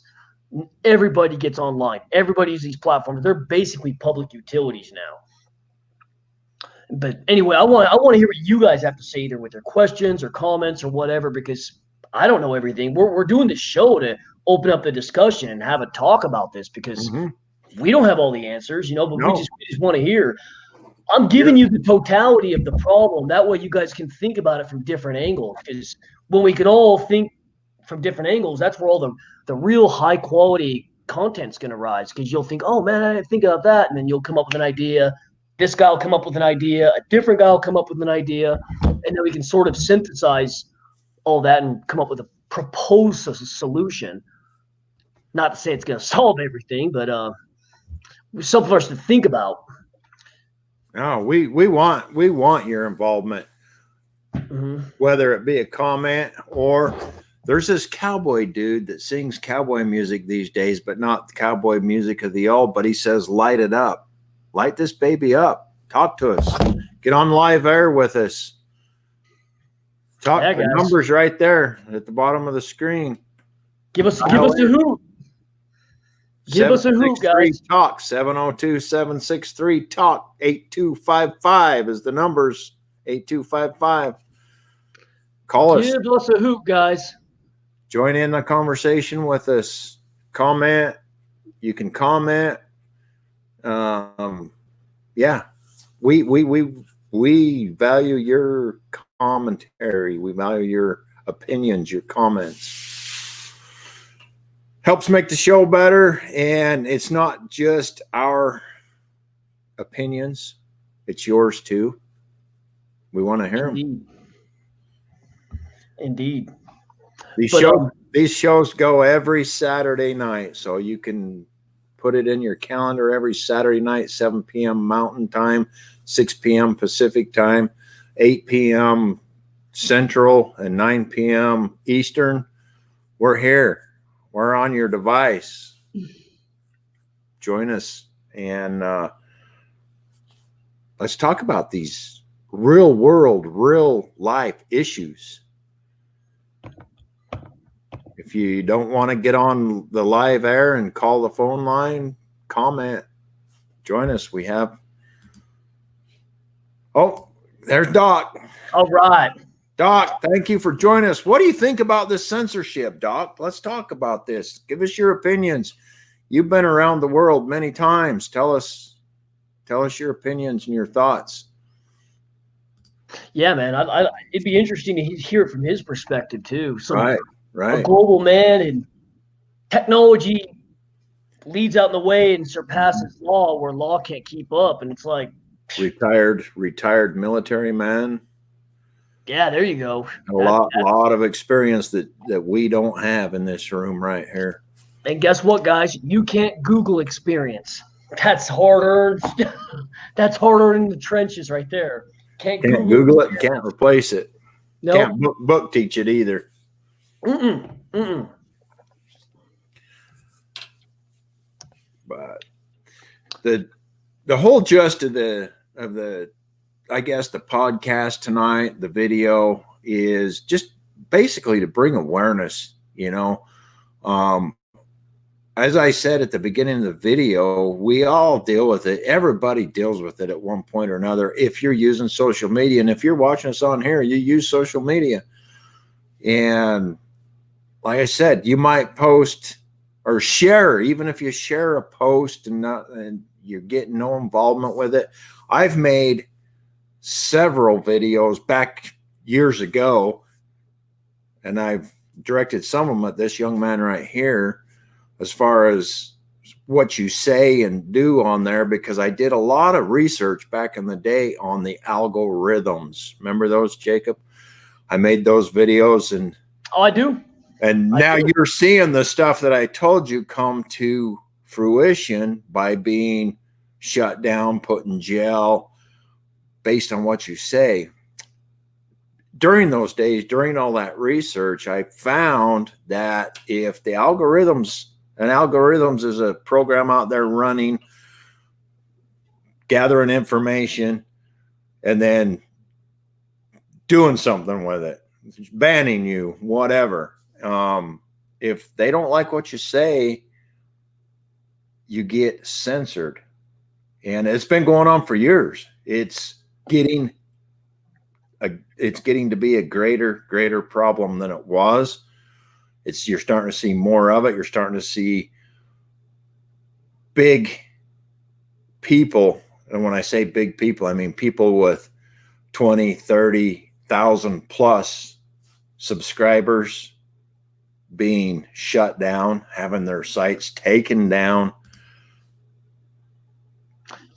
everybody gets online. Everybody uses these platforms. They're basically public utilities now. But anyway, I want to hear what you guys have to say, either with your questions or comments or whatever, because I don't know everything. We're doing this show to open up the discussion and have a talk about this, because we don't have all the answers, you know, but we just want to hear. I'm giving you the totality of the problem. That way you guys can think about it from different angles, because when we can all think from different angles, that's where all the real high quality content's going to rise, because you'll think, oh man, I didn't think about that. And then you'll come up with an idea. This guy will come up with an idea. A different guy will come up with an idea. And then we can sort of synthesize all that and come up with a proposed solution. Not to say it's going to solve everything, but something for us to think about. No, we want your involvement, whether it be a comment or there's this cowboy dude that sings cowboy music these days, but not the cowboy music of the old. But he says, "Light it up, light this baby up. Talk to us. Get on live air with us. Talk." The numbers right there at the bottom of the screen. Give us a hoot. Give us a hoot, guys. Talk 702-763-TALK 8255 is the numbers. 8255. Call us. Give us a hoot, guys. Join in the conversation with us. Comment. You can comment. Yeah, we value your commentary. We value your opinions, your comments. Helps make the show better, and it's not just our opinions, it's yours too. We want to hear them. Indeed. These shows go every Saturday night, so you can put it in your calendar every Saturday night, 7 p.m. Mountain Time, 6 p.m. Pacific Time, 8 p.m. Central, and 9 p.m. Eastern. We're here. We're on your device. Join us, and let's talk about these real world, real life issues. If you don't want to get on the live air and call the phone line, comment. Join us. We have. Oh, there's Doc. All right. Doc, thank you for joining us. What do you think about this censorship, Doc? Let's talk about this. Give us your opinions. You've been around the world many times. Tell us your opinions and your thoughts. Yeah, man. It'd be interesting to hear it from his perspective too. Right. A global man, and technology leads out in the way and surpasses law where law can't keep up. And it's like retired military man. Yeah, there you go. A lot of experience that we don't have in this room right here. And guess what, guys? You can't Google experience. That's hard earned. That's hard earned in the trenches right there. Can't Google it. Can't replace it. Nope. Can't book teach it either. But the whole gist of the I guess the podcast tonight, the video, is just basically to bring awareness, you know. As I said at the beginning of the video, we all deal with it. Everybody deals with it at one point or another. If you're using social media, and if you're watching us on here, you use social media. And like I said, you might post or share, even if you share a post and you're getting no involvement with it. I've made several videos back years ago, and I've directed some of them at this young man right here as far as what you say and do on there, because I did a lot of research back in the day on the algorithms. Remember those, Jacob? I made those videos, and I do. And now you're seeing the stuff that I told you come to fruition by being shut down, put in jail, based on what you say. During those days, during all that research, I found that if the algorithms, and algorithms is a program out there running, gathering information, and then doing something with it, banning you, whatever. If they don't like what you say, you get censored. And it's been going on for years. It's getting to be a greater problem than it was. You're starting to see more of it. You're starting to see big people. And when I say big people, I mean people with 20, 30,000 plus subscribers being shut down, having their sites taken down.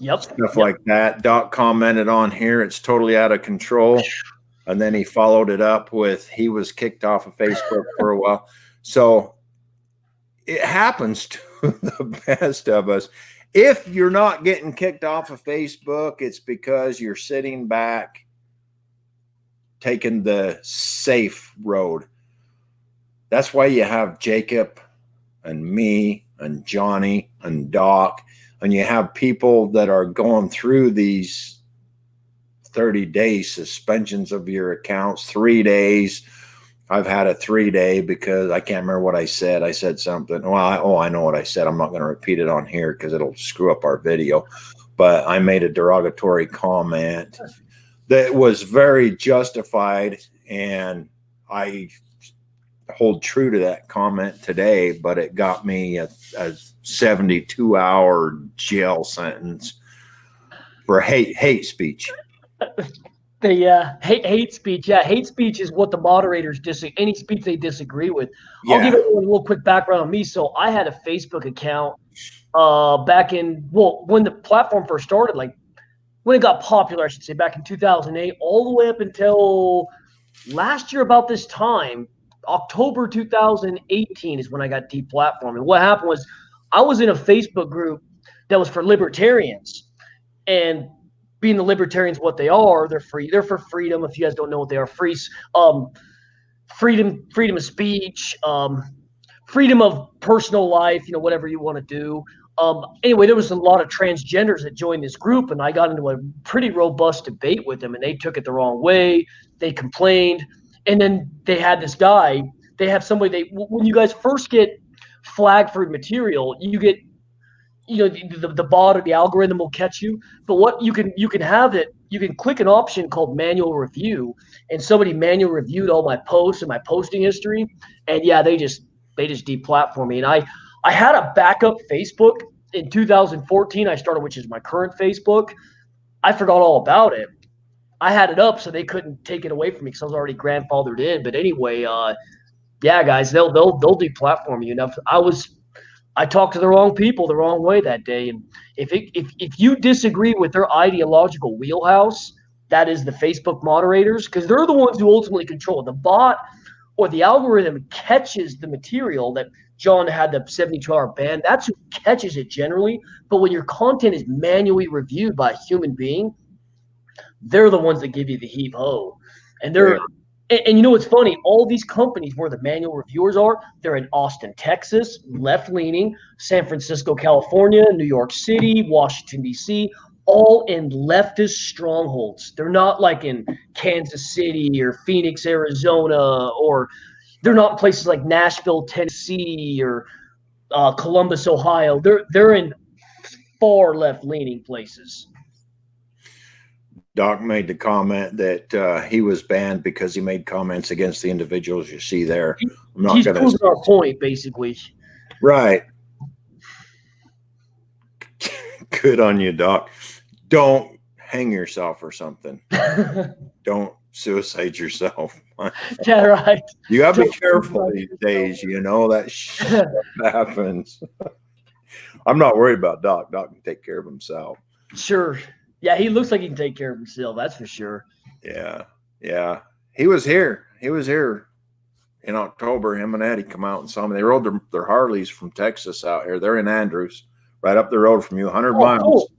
Stuff like that. Doc commented on here, it's totally out of control. And then he followed it up with he was kicked off of Facebook for a while. So it happens to the best of us. If you're not getting kicked off of Facebook, it's because you're sitting back, taking the safe road. That's why you have Jakob and me and Jonny and Doc, and you have people that are going through these 30-day suspensions of your accounts, 3 days. I've had a 3-day because I can't remember what I said. I said something. Well, I know what I said. I'm not going to repeat it on here because it'll screw up our video. But I made a derogatory comment that was very justified, and I hold true to that comment today, but it got me a 72-hour jail sentence for hate speech. The hate speech. Yeah, hate speech is what the moderators any speech they disagree with. Yeah. I'll give everyone a little quick background on me. So I had a Facebook account back in, when the platform first started, like when it got popular, I should say, back in 2008, all the way up until last year about this time, October 2018 is when I got deplatformed. And what happened was I was in a Facebook group that was for libertarians. And being the libertarians what they are, they're free. They're for freedom. If you guys don't know what they are, freedom of speech, freedom of personal life, whatever you want to do. Anyway, there was a lot of transgenders that joined this group, and I got into a pretty robust debate with them, and they took it the wrong way. They complained, and then they had this guy. They have somebody. When you guys first get flagged for material, you get, the bot or the algorithm will catch you. But what you can have it. You can click an option called manual review, and somebody manual reviewed all my posts and my posting history, and yeah, they just deplatformed me. And I had a backup Facebook in 2014. I started, which is my current Facebook. I forgot all about it. I had it up so they couldn't take it away from me because I was already grandfathered in. But anyway, yeah, guys, they'll deplatform you. Enough. I talked to the wrong people the wrong way that day. And if you disagree with their ideological wheelhouse, that is the Facebook moderators, because they're the ones who ultimately control it. The bot or the algorithm catches the material that John had the 72-hour ban. That's who catches it generally. But when your content is manually reviewed by a human being, they're the ones that give you the heave ho. And they're and you know what's funny? All these companies where the manual reviewers are, they're in Austin, Texas, left-leaning, San Francisco, California, New York City, Washington, D.C., all in leftist strongholds. They're not like in Kansas City or Phoenix, Arizona, or they're not in places like Nashville, Tennessee, or Columbus, Ohio. They're in far left-leaning places. Doc made the comment that he was banned because he made comments against the individuals you see there. He's proving our point, basically. Right. Good on you, Doc. Don't hang yourself or something. Don't suicide yourself. Yeah, right. You got to be careful these days. That shit happens. I'm not worried about Doc. Doc can take care of himself. Sure. Yeah, he looks like he can take care of himself. That's for sure. Yeah. Yeah. He was here. In October. Him and Eddie come out and saw me. They rode their Harleys from Texas out here. They're in Andrews, right up the road from you, 100 miles. Cool.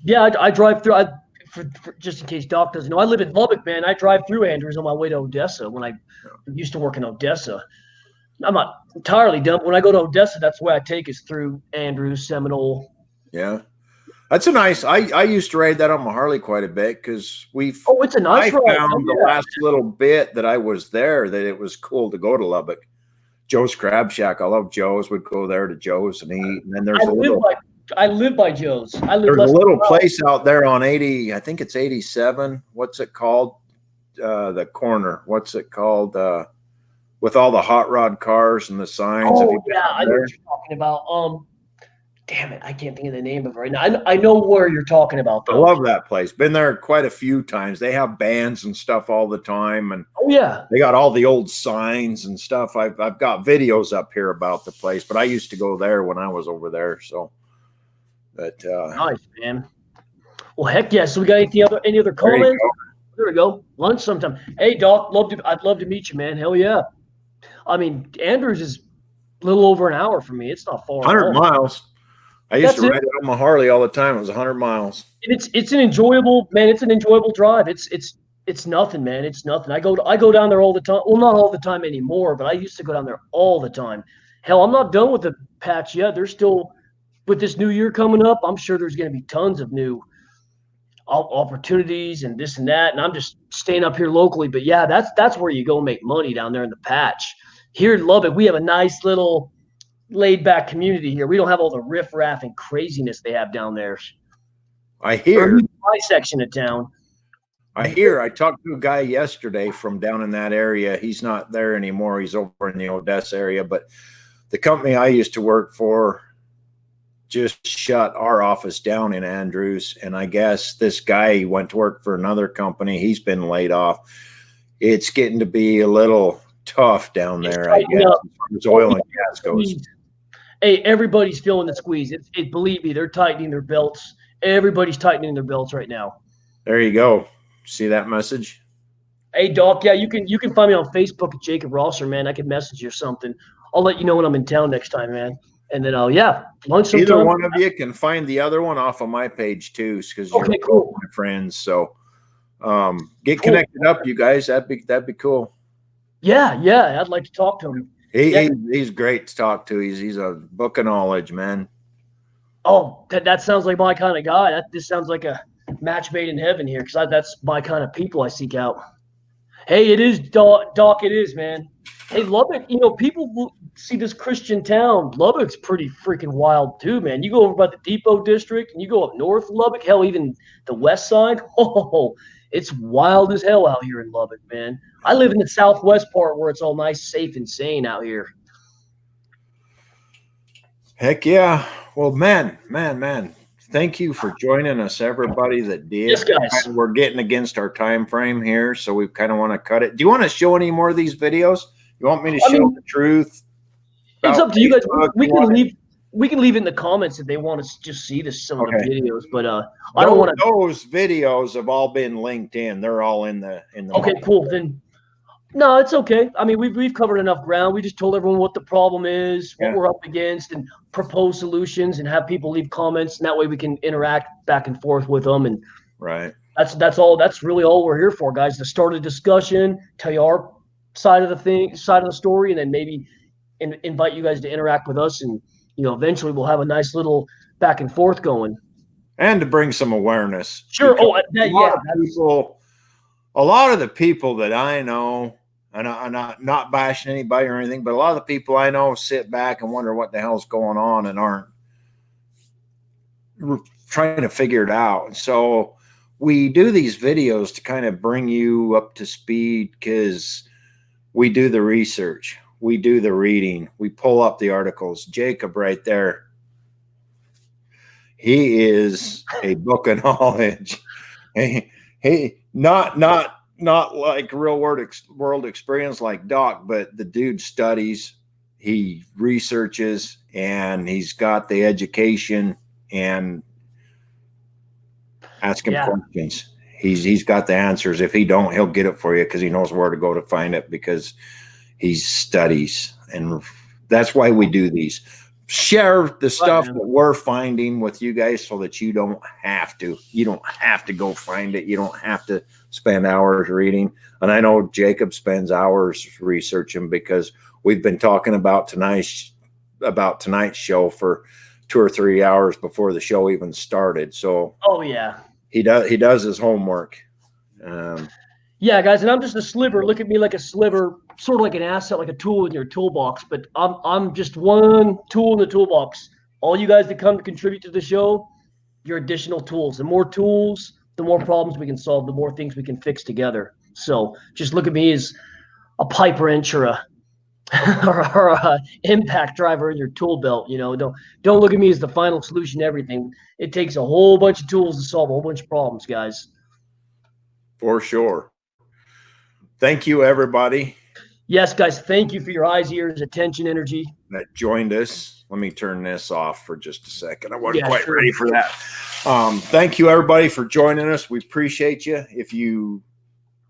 Yeah, I drive through. For just in case Doc doesn't know, I live in Lubbock, man. I drive through Andrews on my way to Odessa when I used to work in Odessa. I'm not entirely dumb. When I go to Odessa, that's the way I take is through Andrews, Seminole. Yeah. That's a nice. I used to ride that on my Harley quite a bit because it's a nice ride. I found the last little bit that I was there that it was cool to go to Lubbock. Joe's Crab Shack. I love Joe's. Would go there to Joe's and eat. And then there's I live by Joe's. I live There's a less little than place out there on 80, I think it's 87. What's it called? The corner. What's it called? With all the hot rod cars and the signs. Oh yeah, I know what you're talking about. Damn it, I can't think of the name of it right now. I know where you're talking about I though. love that place. Been there quite a few times. They have bands and stuff all the time, and oh yeah, they got all the old signs and stuff. I've got videos up here about the place, but I used to go there when I was over there. So, but nice man. Well, heck yeah. So we got any other there you comments? go. There we go. Lunch sometime. Hey Doc, I'd love to meet you, man. Hell yeah. I mean, Andrews is a little over an hour from me. It's not far at 100 all. miles. I used That's to it. ride it on my Harley all the time. It was 100 miles. And it's an enjoyable, man. It's an enjoyable drive. It's nothing, man. It's nothing. I go down there all the time. Well, not all the time anymore, but I used to go down there all the time. Hell, I'm not done with the patch yet. There's still, with this new year coming up, I'm sure there's going to be tons of new opportunities and this and that. And I'm just staying up here locally. But yeah, that's where you go make money, down there in the patch. Here in Lubbock, we have a nice little laid back community here. We don't have all the riffraff and craziness they have down there. I hear. My section of town. I talked to a guy yesterday from down in that area. He's not there anymore. He's over in the Odessa area. But the company I used to work for just shut our office down in Andrews. And I guess this guy went to work for another company. He's been laid off. It's getting to be a little tough down there, I guess, as far as oil and gas goes. Hey, everybody's feeling the squeeze. Believe me, they're tightening their belts. Everybody's tightening their belts right now. There you go. See that message? Hey, Doc. Yeah, you can find me on Facebook at Jakob Rosser, man. I can message you or something. I'll let you know when I'm in town next time, man. And then, lunch sometime. Either one of you can find the other one off of my page too, because you're both my friends. So, get connected up, you guys. That'd be cool. Yeah. I'd like to talk to him. He's great to talk to. He's a book of knowledge, man. Oh, that sounds like my kind of guy. This sounds like a match made in heaven here, because that's my kind of people I seek out. Hey, it is, Doc. It is, man. Hey, Lubbock, people see this Christian town. Lubbock's pretty freaking wild too, man. You go over by the Depot District and you go up north Lubbock, hell, even the west side. Oh, it's wild as hell out here in Lubbock, man. I live in the southwest part where it's all nice, safe, and sane out here. Heck yeah. Well, man. Thank you for joining us, everybody that did. Yes, guys. We're getting against our time frame here, so we kind of want to cut it. Do you want to show any more of these videos? You want me to show the truth? It's up to you guys. We can leave it in the comments if they want to just see some of the videos. But I don't want to. Those videos have all been linked in. They're all in the. Okay, cool. Then no, it's okay. I mean, we've covered enough ground. We just told everyone what the problem is, what we're up against, and propose solutions, and have people leave comments, and that way we can interact back and forth with them. And right, that's all. That's really all we're here for, guys. To start a discussion, tell you our side of the story, and then maybe invite you guys to interact with us, and eventually we'll have a nice little back and forth going. And to bring some awareness. Sure. A lot of the people that I know, and I'm not bashing anybody or anything, but a lot of the people I know sit back and wonder what the hell's going on and aren't trying to figure it out. So we do these videos to kind of bring you up to speed, because we do the research, we do the reading, we pull up the articles. Jakob right there, he is a book of knowledge. He not like real world experience like Doc, but the dude studies, he researches, and he's got the education, and ask him questions. He's got the answers. If he don't, he'll get it for you, because he knows where to go to find it, because he studies. And that's why we do these. Share the stuff that we're finding with you guys, so that you don't have to. You don't have to go find it. You don't have to spend hours reading. And I know Jakob spends hours researching, because we've been talking about tonight's show for 2 or 3 hours before the show even started. So he does his homework. Yeah, guys, and I'm just a sliver. Look at me like a sliver, sort of like an asset, like a tool in your toolbox. But I'm just one tool in the toolbox. all you guys that come to contribute to the show, your additional tools. The more tools, the more problems we can solve, the more things we can fix together. So just look at me as a pipe wrench or a or a impact driver in your tool belt. Don't look at me as the final solution to everything. It takes a whole bunch of tools to solve a whole bunch of problems, guys. For sure. Thank you, everybody. Yes, guys. Thank you for your eyes, ears, attention, energy that joined us. Let me turn this off for just a second. I wasn't Yeah, quite sure. ready for that. Thank you, everybody, for joining us. We appreciate you. If you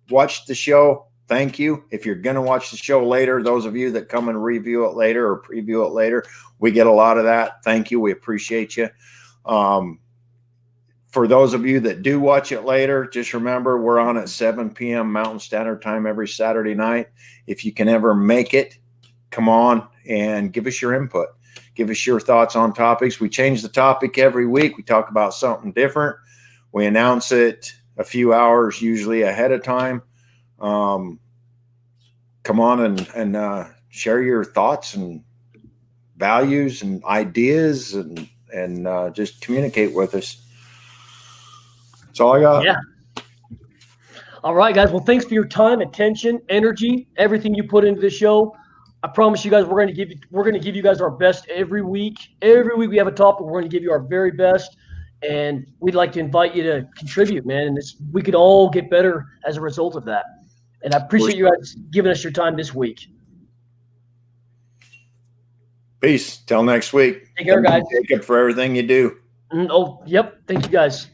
watched the show, thank you. If you're going to watch the show later, those of you that come and review it later or preview it later, we get a lot of that. Thank you. We appreciate you. For those of you that do watch it later, just remember we're on at 7 p.m. Mountain Standard Time every Saturday night. If you can ever make it, come on and give us your input. Give us your thoughts on topics. We change the topic every week. We talk about something different. We announce it a few hours usually ahead of time. Come on and share your thoughts and values and ideas and just communicate with us. That's all I got. Yeah. All right, guys. Well, thanks for your time, attention, energy, everything you put into the show. I promise you guys, we're going to give you guys our best every week. Every week we have a topic. We're going to give you our very best, and we'd like to invite you to contribute, man. And we could all get better as a result of that. And I appreciate you guys giving us your time this week. Peace. Till next week. Take care, guys. Jakob, for everything you do. Oh, yep. Thank you, guys.